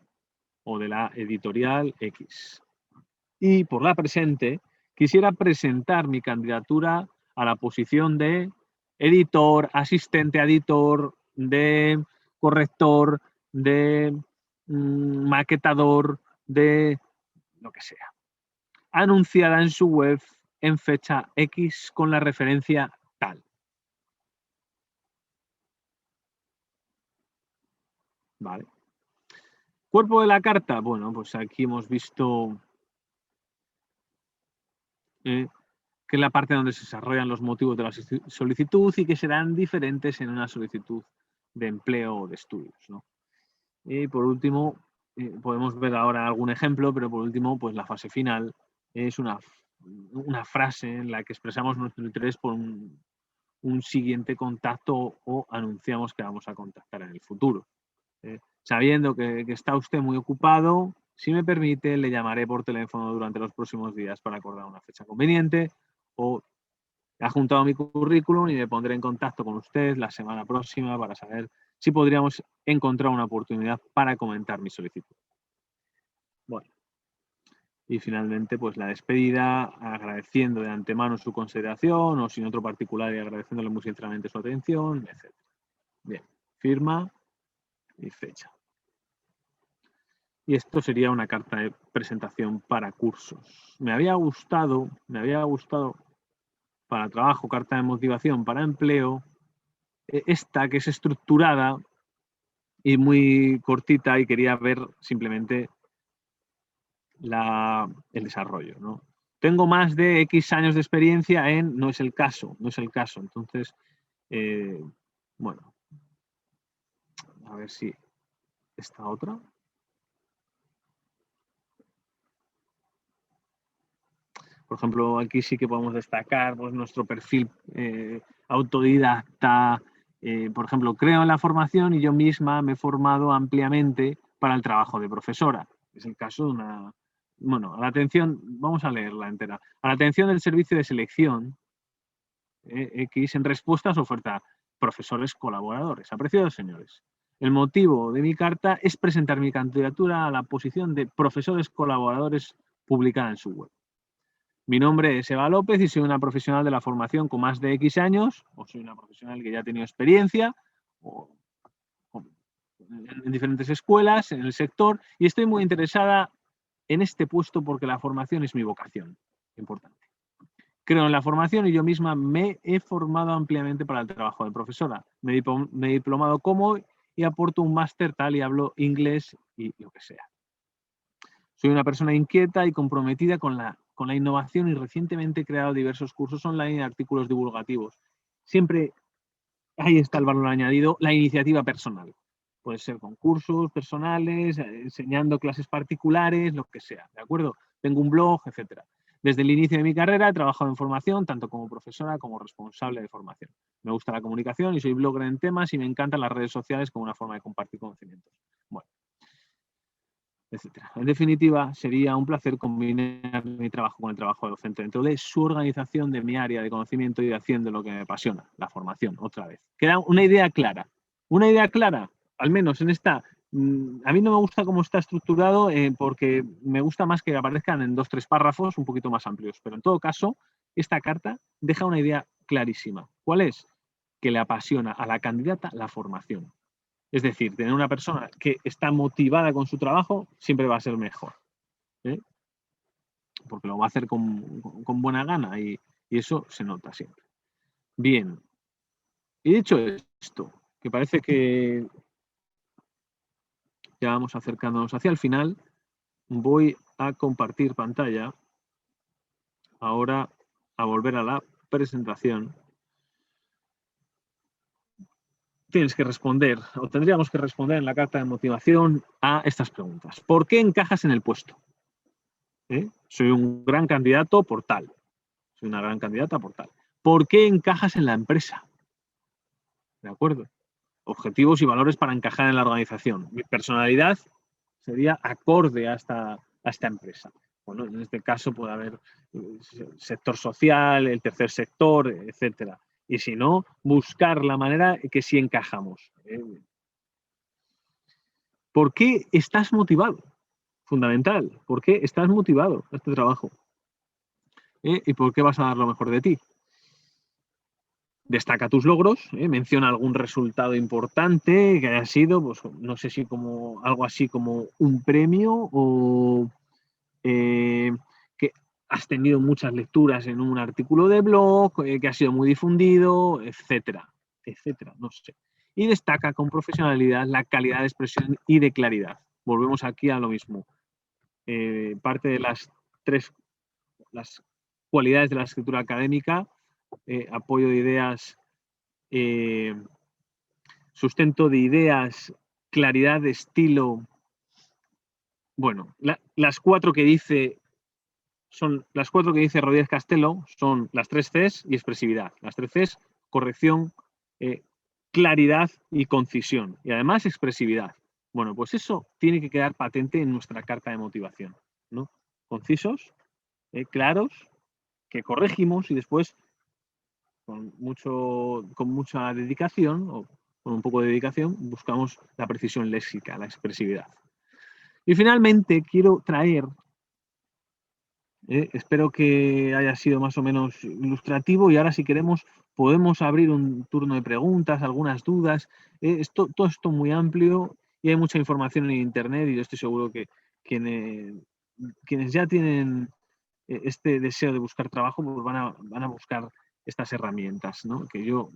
Speaker 2: o de la editorial X. Y por la presente, quisiera presentar mi candidatura a la posición de editor, asistente a editor, de corrector, de maquetador, de lo que sea. Anunciada en su web en fecha X con la referencia tal. Vale. Cuerpo de la carta. Bueno, pues aquí hemos visto que es la parte donde se desarrollan los motivos de la solicitud y que serán diferentes en una solicitud de empleo o de estudios, ¿no? Y por último, podemos ver ahora algún ejemplo, pero por último, pues la fase final es una frase en la que expresamos nuestro interés por un siguiente contacto o anunciamos que vamos a contactar en el futuro. Sabiendo que está usted muy ocupado, si me permite, le llamaré por teléfono durante los próximos días para acordar una fecha conveniente, o he adjuntado mi currículum y me pondré en contacto con usted la semana próxima para saber si podríamos encontrar una oportunidad para comentar mi solicitud. Bueno, y finalmente, pues la despedida, agradeciendo de antemano su consideración o sin otro particular y agradeciéndole muy sinceramente su atención, etc. Bien, firma y fecha. Y esto sería una carta de presentación para cursos. Me había gustado para trabajo, carta de motivación para empleo, esta que es estructurada y muy cortita y quería ver simplemente el desarrollo, ¿no? Tengo más de X años de experiencia en... No es el caso. Entonces, bueno, a ver si esta otra... Por ejemplo, aquí sí que podemos destacar pues, nuestro perfil autodidacta. Por ejemplo, creo en la formación y yo misma me he formado ampliamente para el trabajo de profesora. Es el caso de una... Bueno, a la atención, vamos a leerla entera. A la atención del servicio de selección X en respuesta a su oferta, profesores colaboradores. Apreciados señores, el motivo de mi carta es presentar mi candidatura a la posición de profesores colaboradores publicada en su web. Mi nombre es Eva López y soy una profesional de la formación con más de X años, o soy una profesional que ya ha tenido experiencia en diferentes escuelas, en el sector, y estoy muy interesada en este puesto porque la formación es mi vocación. Importante. Creo en la formación y yo misma me he formado ampliamente para el trabajo de profesora. Me he diplomado como y aporto un máster tal y hablo inglés y lo que sea. Soy una persona inquieta y comprometida con la innovación y recientemente he creado diversos cursos online y artículos divulgativos. Siempre ahí está el valor añadido, la iniciativa personal. Puede ser concursos personales, enseñando clases particulares, lo que sea, ¿de acuerdo? Tengo un blog, etcétera. Desde el inicio de mi carrera he trabajado en formación, tanto como profesora como responsable de formación. Me gusta la comunicación y soy blogger en temas y me encantan las redes sociales como una forma de compartir conocimientos. Bueno, etcétera. En definitiva, sería un placer combinar mi trabajo con el trabajo de docente dentro de su organización de mi área de conocimiento y haciendo lo que me apasiona, la formación, otra vez. Queda una idea clara. Una idea clara, al menos en esta... A mí no me gusta cómo está estructurado porque me gusta más que aparezcan en 2 o 3 párrafos un poquito más amplios. Pero en todo caso, esta carta deja una idea clarísima. ¿Cuál es? Que le apasiona a la candidata la formación. Es decir, tener una persona que está motivada con su trabajo siempre va a ser mejor. Porque lo va a hacer con buena gana y eso se nota siempre. Bien. Y dicho esto, que parece que ya vamos acercándonos hacia el final, voy a compartir pantalla. Ahora a volver a la presentación. Tienes que responder, o tendríamos que responder en la carta de motivación a estas preguntas. ¿Por qué encajas en el puesto? Soy un gran candidato por tal. Soy una gran candidata por tal. ¿Por qué encajas en la empresa? ¿De acuerdo? objetivos y valores para encajar en la organización. Mi personalidad sería acorde a esta empresa. Bueno, en este caso puede haber sector social, el tercer sector, etcétera. Y si no, buscar la manera que sí encajamos. ¿Por qué estás motivado? Fundamental. ¿Por qué estás motivado a este trabajo? ¿Y por qué vas a dar lo mejor de ti? Destaca tus logros, menciona algún resultado importante que haya sido, pues no sé si como algo así como un premio o que has tenido muchas lecturas en un artículo de blog, que ha sido muy difundido, etcétera, etcétera, no sé. Y destaca con profesionalidad la calidad de expresión y de claridad. Volvemos aquí a lo mismo. Parte de las cualidades de la escritura académica, apoyo de ideas, sustento de ideas, claridad de estilo. Bueno, las cuatro que dice Rodríguez Castelo son las 3 Cs y expresividad. Las 3 Cs, corrección, claridad y concisión. Y además expresividad. Bueno, pues eso tiene que quedar patente en nuestra carta de motivación, ¿no? Concisos, claros, que corregimos y después con mucha dedicación o con un poco de dedicación buscamos la precisión léxica, la expresividad. Y finalmente quiero traer, espero que haya sido más o menos ilustrativo y ahora si queremos podemos abrir un turno de preguntas, algunas dudas. Todo esto muy amplio y hay mucha información en internet y yo estoy seguro que quienes ya tienen este deseo de buscar trabajo pues van a buscar estas herramientas, ¿no? Que yo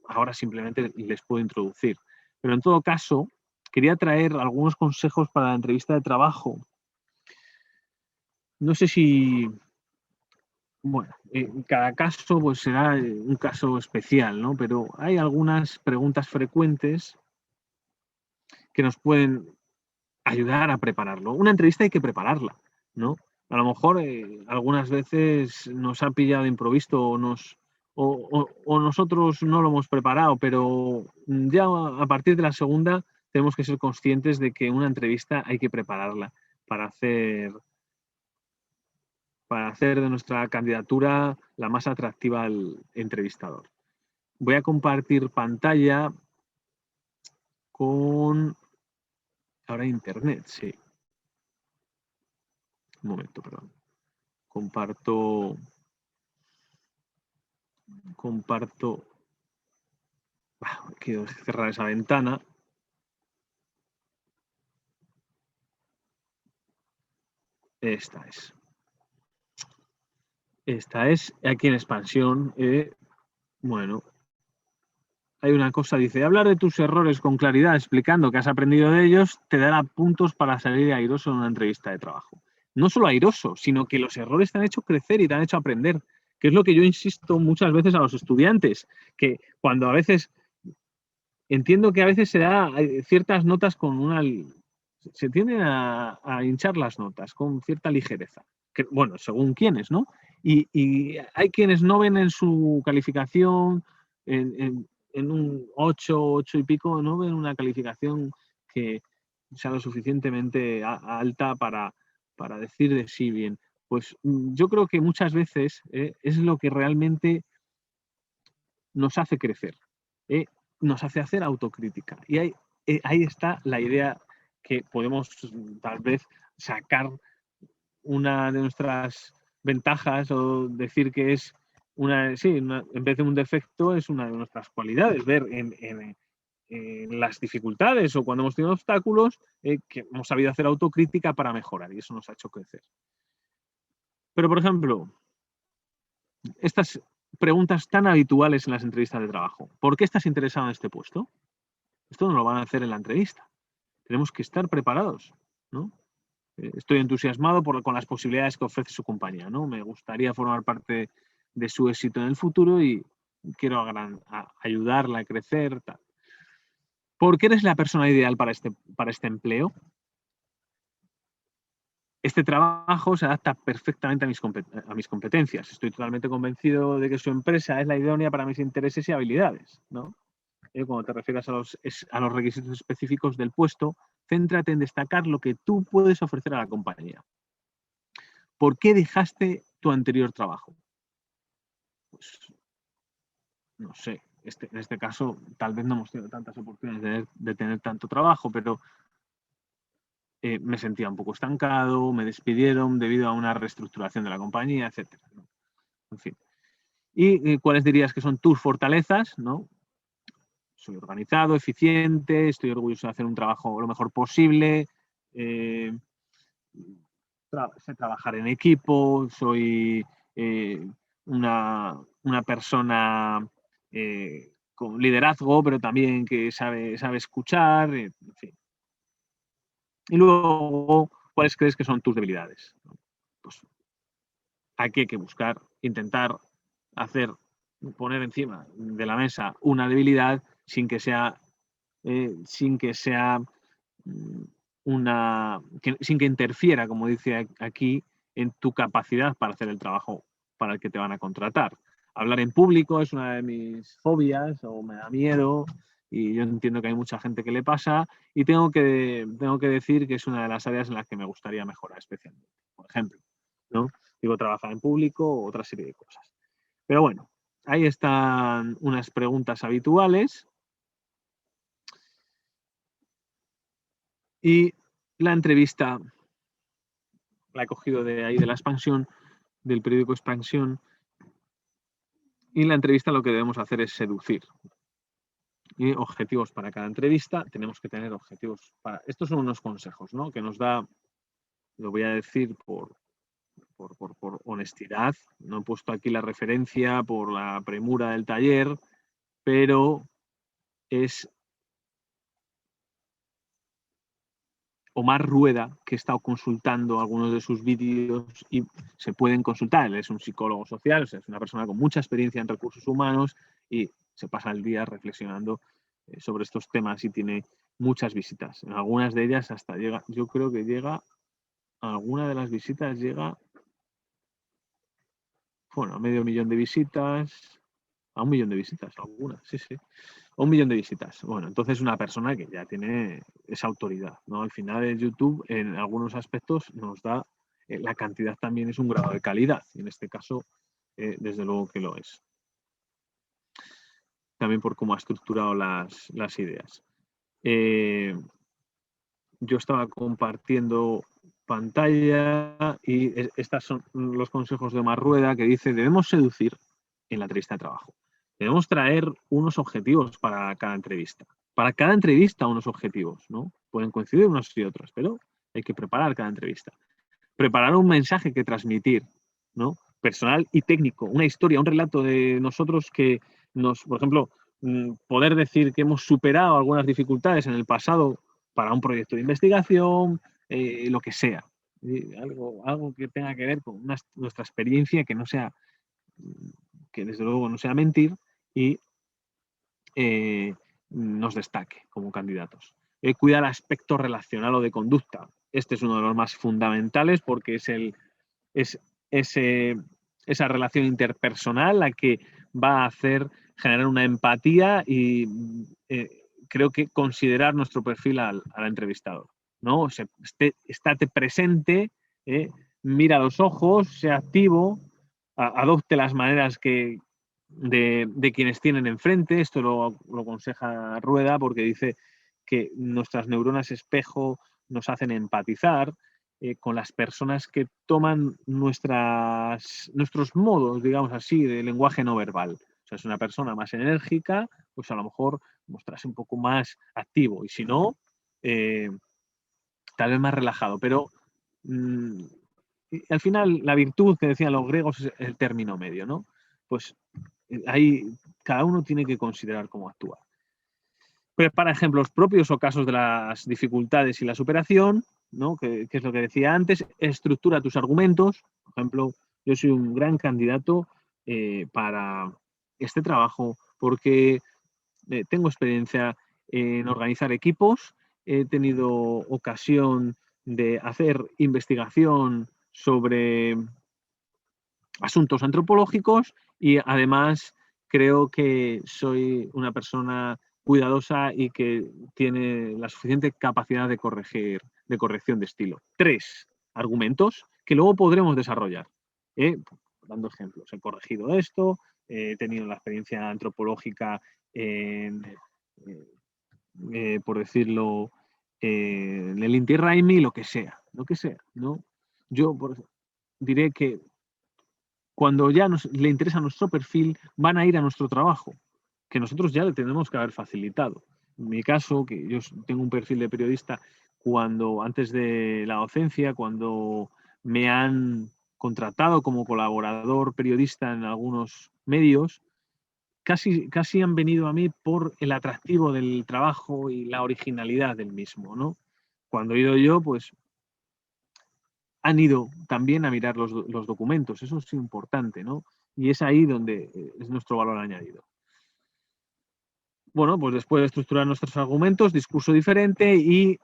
Speaker 2: ahora simplemente les puedo introducir. Pero en todo caso, quería traer algunos consejos para la entrevista de trabajo. No sé si, bueno, cada caso pues será un caso especial, ¿no? Pero hay algunas preguntas frecuentes que nos pueden ayudar a prepararlo. Una entrevista hay que prepararla, ¿no? A lo mejor algunas veces nos ha pillado de improviso o nosotros no lo hemos preparado, pero ya a partir de la segunda tenemos que ser conscientes de que una entrevista hay que prepararla para hacer de nuestra candidatura la más atractiva al entrevistador. Voy a compartir pantalla con ahora internet, sí. Un momento, perdón. Comparto. Quiero cerrar esa ventana. Esta es aquí en expansión. Bueno, hay una cosa, dice, hablar de tus errores con claridad, explicando que has aprendido de ellos, te dará puntos para salir airoso en una entrevista de trabajo. No solo airoso, sino que los errores te han hecho crecer y te han hecho aprender, que es lo que yo insisto muchas veces a los estudiantes, que cuando a veces, entiendo que a veces se da ciertas notas se tienden a hinchar las notas con cierta ligereza, que, bueno, según quiénes, ¿no? Y hay quienes no ven en su calificación, en un 8 y pico, no ven una calificación que sea lo suficientemente alta para decir de sí bien. Pues yo creo que muchas veces es lo que realmente nos hace crecer, nos hace hacer autocrítica. Y ahí está la idea que podemos tal vez sacar una de nuestras ventajas o decir que es en vez de un defecto, es una de nuestras cualidades, ver en las dificultades o cuando hemos tenido obstáculos que hemos sabido hacer autocrítica para mejorar y eso nos ha hecho crecer. Pero, por ejemplo, estas preguntas tan habituales en las entrevistas de trabajo. ¿Por qué estás interesado en este puesto? Esto no lo van a hacer en la entrevista. Tenemos que estar preparados, ¿no? Estoy entusiasmado con las posibilidades que ofrece su compañía, ¿no? Me gustaría formar parte de su éxito en el futuro y quiero ayudarla a crecer. Tal. ¿Por qué eres la persona ideal para este empleo? Este trabajo se adapta perfectamente a mis competencias. Estoy totalmente convencido de que su empresa es la idónea para mis intereses y habilidades, ¿no? cuando te refieras a los requisitos específicos del puesto, céntrate en destacar lo que tú puedes ofrecer a la compañía. ¿Por qué dejaste tu anterior trabajo? Pues, no sé, en este caso tal vez no hemos tenido tantas oportunidades de tener tanto trabajo, pero me sentía un poco estancado, me despidieron debido a una reestructuración de la compañía, etc. En fin. ¿Y cuáles dirías que son tus fortalezas? ¿No? Soy organizado, eficiente, estoy orgulloso de hacer un trabajo lo mejor posible, sé trabajar en equipo, soy una persona con liderazgo, pero también que sabe escuchar, en fin. Y luego, ¿cuáles crees que son tus debilidades? Pues aquí hay que buscar, intentar poner encima de la mesa una debilidad sin que sea sin que interfiera, como dice aquí, en tu capacidad para hacer el trabajo para el que te van a contratar. Hablar en público es una de mis fobias o me da miedo y yo entiendo que hay mucha gente que le pasa y tengo que decir que es una de las áreas en las que me gustaría mejorar especialmente. Por ejemplo, ¿no? Digo, trabajar en público o otra serie de cosas. Pero bueno, ahí están unas preguntas habituales. Y la entrevista la he cogido de ahí, de la expansión, del periódico Expansión. Y la entrevista lo que debemos hacer es seducir. Y objetivos para cada entrevista. Tenemos que tener objetivos para... Estos son unos consejos, ¿no? Que nos da, lo voy a decir por honestidad. No he puesto aquí la referencia por la premura del taller, pero es Omar Rueda, que he estado consultando algunos de sus vídeos y se pueden consultar. Él es un psicólogo social, o sea, es una persona con mucha experiencia en recursos humanos y se pasa el día reflexionando sobre estos temas y tiene muchas visitas. En algunas de ellas hasta llega, yo creo que llega, alguna de las visitas llega, bueno, a 500.000 de visitas, a 1.000.000 de visitas, algunas, sí, sí. 1.000.000 de visitas. Bueno, entonces una persona que ya tiene esa autoridad, ¿no? Al final el YouTube en algunos aspectos nos da, la cantidad también es un grado de calidad y en este caso desde luego que lo es. También por cómo ha estructurado las ideas. Yo estaba compartiendo pantalla y estos son los consejos de Omar Rueda que dice: debemos seducir en la entrevista de trabajo. Debemos traer unos objetivos para cada entrevista. Para cada entrevista unos objetivos, ¿no? Pueden coincidir unos y otros, pero hay que preparar cada entrevista. Preparar un mensaje que transmitir, ¿no? Personal y técnico, una historia, un relato de nosotros que por ejemplo, poder decir que hemos superado algunas dificultades en el pasado para un proyecto de investigación, lo que sea. Algo que tenga que ver con nuestra experiencia, que no sea, que desde luego no sea mentir y nos destaque como candidatos. Cuidar aspecto relacional o de conducta. Este es uno de los más fundamentales porque es esa relación interpersonal la que va a hacer generar una empatía y creo que considerar nuestro perfil al entrevistador, ¿no? O sea, estate presente, mira a los ojos, sea activo, adopte las maneras de quienes tienen enfrente. Esto lo aconseja Rueda porque dice que nuestras neuronas espejo nos hacen empatizar con las personas que toman nuestros modos, digamos así, de lenguaje no verbal. O sea, es una persona más enérgica, pues a lo mejor mostrarse un poco más activo y si no, tal vez más relajado. Pero al final la virtud que decían los griegos es el término medio, ¿no? Pues ahí cada uno tiene que considerar cómo actúa. Prepara ejemplos propios o casos de las dificultades y la superación, ¿no? Que es lo que decía antes. Estructura tus argumentos. Por ejemplo, yo soy un gran candidato para este trabajo porque tengo experiencia en organizar equipos, he tenido ocasión de hacer investigación sobre asuntos antropológicos y además creo que soy una persona cuidadosa y que tiene la suficiente capacidad de corrección de estilo. 3 argumentos que luego podremos desarrollar. Dando ejemplos, he corregido esto, he tenido la experiencia antropológica por decirlo, en el Inti Raymi, lo que sea, ¿no? Yo diré que cuando ya le interesa nuestro perfil, van a ir a nuestro trabajo, que nosotros ya le tenemos que haber facilitado. En mi caso, que yo tengo un perfil de periodista, antes de la docencia, cuando me han contratado como colaborador periodista en algunos medios, casi han venido a mí por el atractivo del trabajo y la originalidad del mismo, ¿no? Cuando he ido yo, pues han ido también a mirar los documentos, eso es importante, ¿no? Y es ahí donde es nuestro valor añadido. Bueno, pues después de estructurar nuestros argumentos, discurso diferente y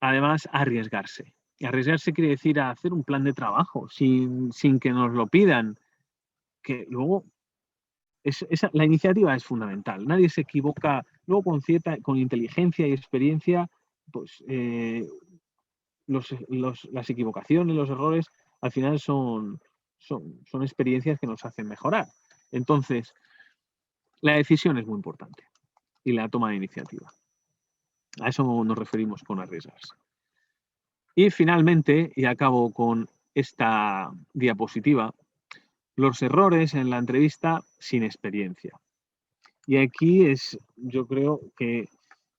Speaker 2: además arriesgarse. Y arriesgarse quiere decir hacer un plan de trabajo sin que nos lo pidan, que luego la iniciativa es fundamental. Nadie se equivoca. Luego con inteligencia y experiencia, pues las equivocaciones, los errores, al final son experiencias que nos hacen mejorar. Entonces, la decisión es muy importante y la toma de iniciativa. A eso nos referimos con arriesgarse. Y finalmente, y acabo con esta diapositiva, los errores en la entrevista sin experiencia. Y aquí yo creo que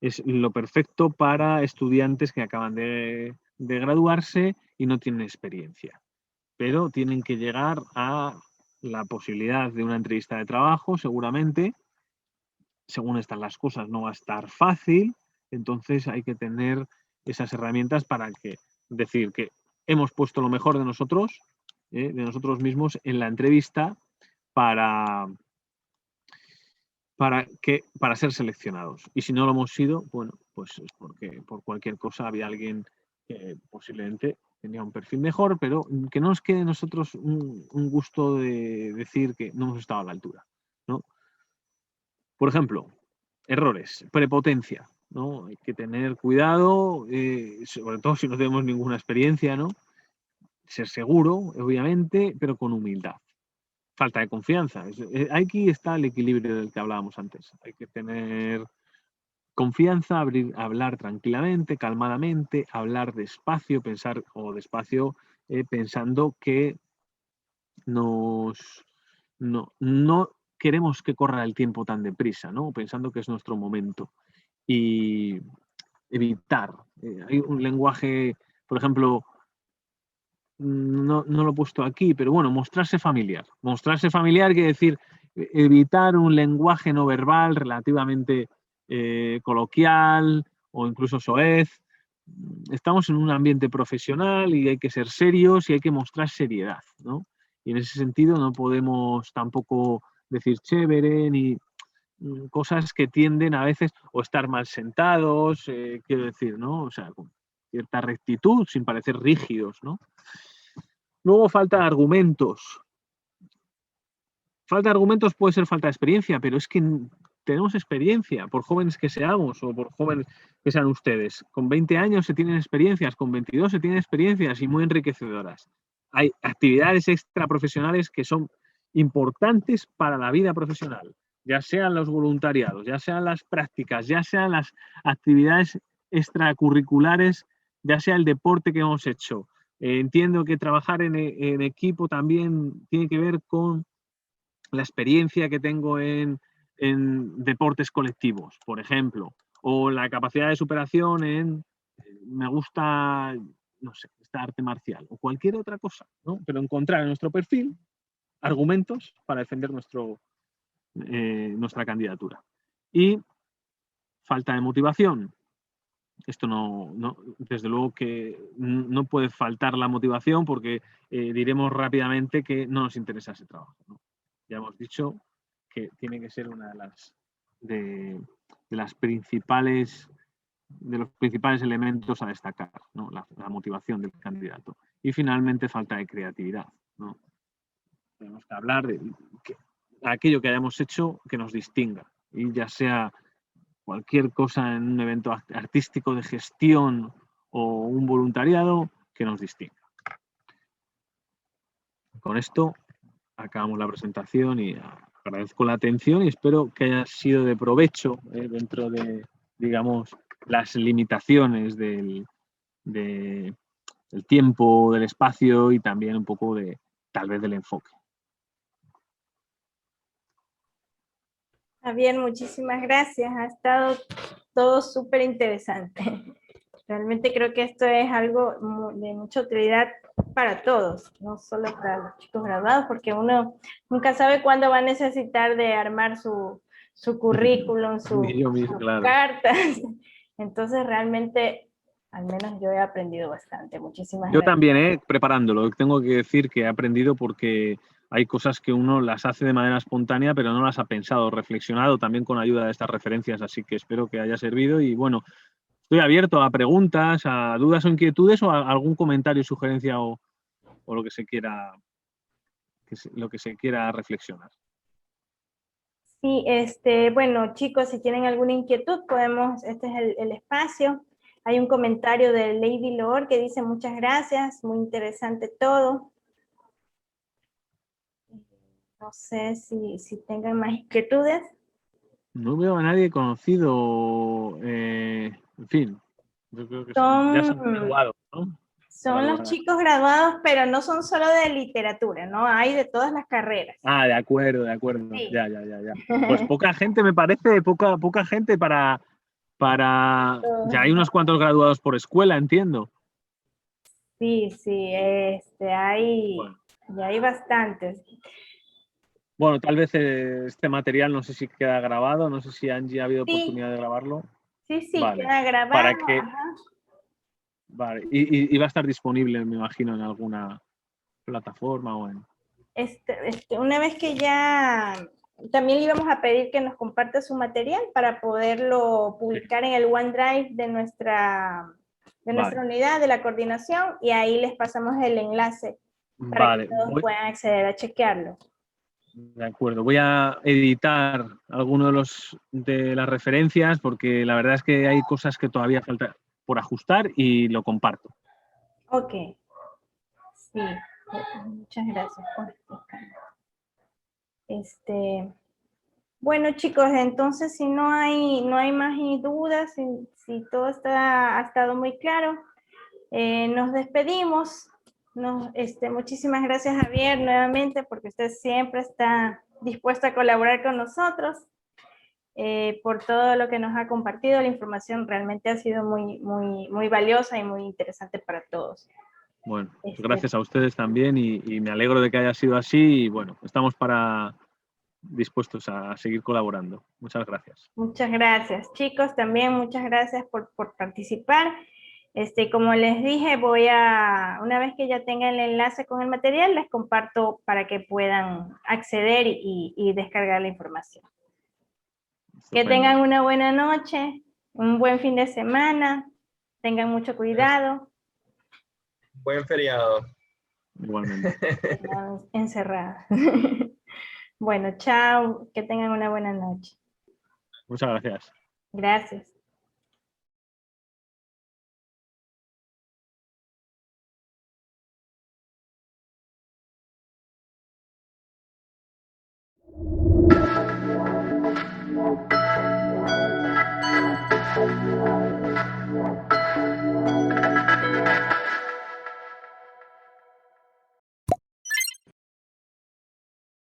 Speaker 2: es lo perfecto para estudiantes que acaban de graduarse y no tienen experiencia, pero tienen que llegar a la posibilidad de una entrevista de trabajo, seguramente. Según están las cosas, no va a estar fácil, entonces hay que tener esas herramientas para decir que hemos puesto lo mejor de nosotros mismos en la entrevista para ser seleccionados. Y si no lo hemos sido, bueno, pues es porque por cualquier cosa había alguien que posiblemente tenía un perfil mejor, pero que no nos quede a nosotros un gusto de decir que no hemos estado a la altura, ¿no? Por ejemplo, errores, prepotencia, ¿no? Hay que tener cuidado, sobre todo si no tenemos ninguna experiencia, ¿no? Ser seguro, obviamente, pero con humildad. Falta de confianza. Aquí está el equilibrio del que hablábamos antes. Hay que tener confianza, hablar tranquilamente, calmadamente, hablar despacio, pensando que no queremos que corra el tiempo tan deprisa, ¿no? Pensando que es nuestro momento. Y evitar. Hay un lenguaje, por ejemplo, no lo he puesto aquí, pero bueno, mostrarse familiar. Mostrarse familiar quiere decir evitar un lenguaje no verbal relativamente coloquial o incluso soez. Estamos en un ambiente profesional y hay que ser serios y hay que mostrar seriedad, ¿no? Y en ese sentido no podemos tampoco decir chévere ni cosas que tienden a veces o estar mal sentados, quiero decir, ¿no? O sea, con cierta rectitud, sin parecer rígidos, ¿no? Luego falta de argumentos. Falta de argumentos puede ser falta de experiencia, pero es que tenemos experiencia, por jóvenes que seamos o por jóvenes que sean ustedes. Con 20 años se tienen experiencias, con 22 se tienen experiencias y muy enriquecedoras. Hay actividades extraprofesionales que son importantes para la vida profesional, ya sean los voluntariados, ya sean las prácticas, ya sean las actividades extracurriculares, ya sea el deporte que hemos hecho. Entiendo que trabajar en equipo también tiene que ver con la experiencia que tengo en deportes colectivos, por ejemplo, o la capacidad de superación me gusta, no sé, esta arte marcial o cualquier otra cosa, ¿no? Pero encontrar en nuestro perfil argumentos para defender nuestra candidatura. Y falta de motivación. Esto desde luego que no puede faltar la motivación porque diremos rápidamente que no nos interesa ese trabajo, ¿no? Ya hemos dicho que tiene que ser una de los principales elementos a destacar, ¿no? La motivación del candidato. Y finalmente falta de creatividad, ¿no? Tenemos que hablar de aquello que hayamos hecho que nos distinga, y ya sea cualquier cosa en un evento artístico de gestión o un voluntariado que nos distinga. Con esto acabamos la presentación y agradezco la atención y espero que haya sido de provecho dentro de, digamos, las limitaciones del tiempo, del espacio y también un poco de, tal vez, del enfoque.
Speaker 1: Javier, muchísimas gracias. Ha estado todo súper interesante. Realmente creo que esto es algo de mucha utilidad para todos, no solo para los chicos graduados, porque uno nunca sabe cuándo va a necesitar de armar su currículum, sus
Speaker 2: claro.
Speaker 1: cartas. Entonces realmente, al menos yo he aprendido bastante. Muchísimas
Speaker 2: Yo
Speaker 1: gracias.
Speaker 2: también, preparándolo, tengo que decir que he aprendido porque hay cosas que uno las hace de manera espontánea, pero no las ha pensado, reflexionado también con ayuda de estas referencias, así que espero que haya servido y bueno, estoy abierto a preguntas, a dudas o inquietudes o a algún comentario, sugerencia o lo que se quiera, lo que se quiera reflexionar.
Speaker 1: Sí, bueno, chicos, si tienen alguna inquietud, podemos, este es el espacio. Hay un comentario de Lady Lord que dice muchas gracias, muy interesante todo. No sé si tengan más inquietudes.
Speaker 2: No veo a nadie conocido, en fin, yo creo que ya son graduados, ¿no?
Speaker 1: Son los chicos graduados, pero no son solo de literatura, ¿no? Hay de todas las carreras.
Speaker 2: Ah, de acuerdo.
Speaker 1: Sí.
Speaker 2: Ya. Pues poca gente, me parece, poca gente para... Ya hay unos cuantos graduados por escuela, entiendo.
Speaker 1: Sí, ya hay bastantes.
Speaker 2: Bueno, tal vez este material no sé si queda grabado, no sé si Angie ha habido oportunidad de grabarlo.
Speaker 1: Sí,
Speaker 2: vale.
Speaker 1: queda grabado.
Speaker 2: Para que... Vale, y va a estar disponible, me imagino, en alguna plataforma o en...
Speaker 1: Una vez que ya... También le íbamos a pedir que nos comparta su material para poderlo publicar en el OneDrive de nuestra unidad de la coordinación y ahí les pasamos el enlace para que todos puedan acceder a chequearlo.
Speaker 2: De acuerdo, voy a editar algunos de las referencias porque la verdad es que hay cosas que todavía falta por ajustar y lo comparto.
Speaker 1: Ok. Sí, muchas gracias por Bueno, chicos, entonces si no hay más dudas, si todo ha estado muy claro, nos despedimos. Muchísimas gracias, Javier, nuevamente, porque usted siempre está dispuesto a colaborar con nosotros, por todo lo que nos ha compartido. La información realmente ha sido muy valiosa y muy interesante para todos.
Speaker 2: Bueno, gracias a ustedes también y me alegro de que haya sido así y bueno, estamos dispuestos a seguir colaborando. Muchas gracias.
Speaker 1: Muchas gracias. Chicos, también muchas gracias por participar. Como les dije, una vez que ya tengan el enlace con el material, les comparto para que puedan acceder y descargar la información. Estupendo. Que tengan una buena noche, un buen fin de semana, tengan mucho cuidado.
Speaker 3: Buen feriado.
Speaker 2: Igualmente.
Speaker 1: Encerrada. Bueno, chao, que tengan una buena noche.
Speaker 2: Muchas gracias.
Speaker 1: Gracias.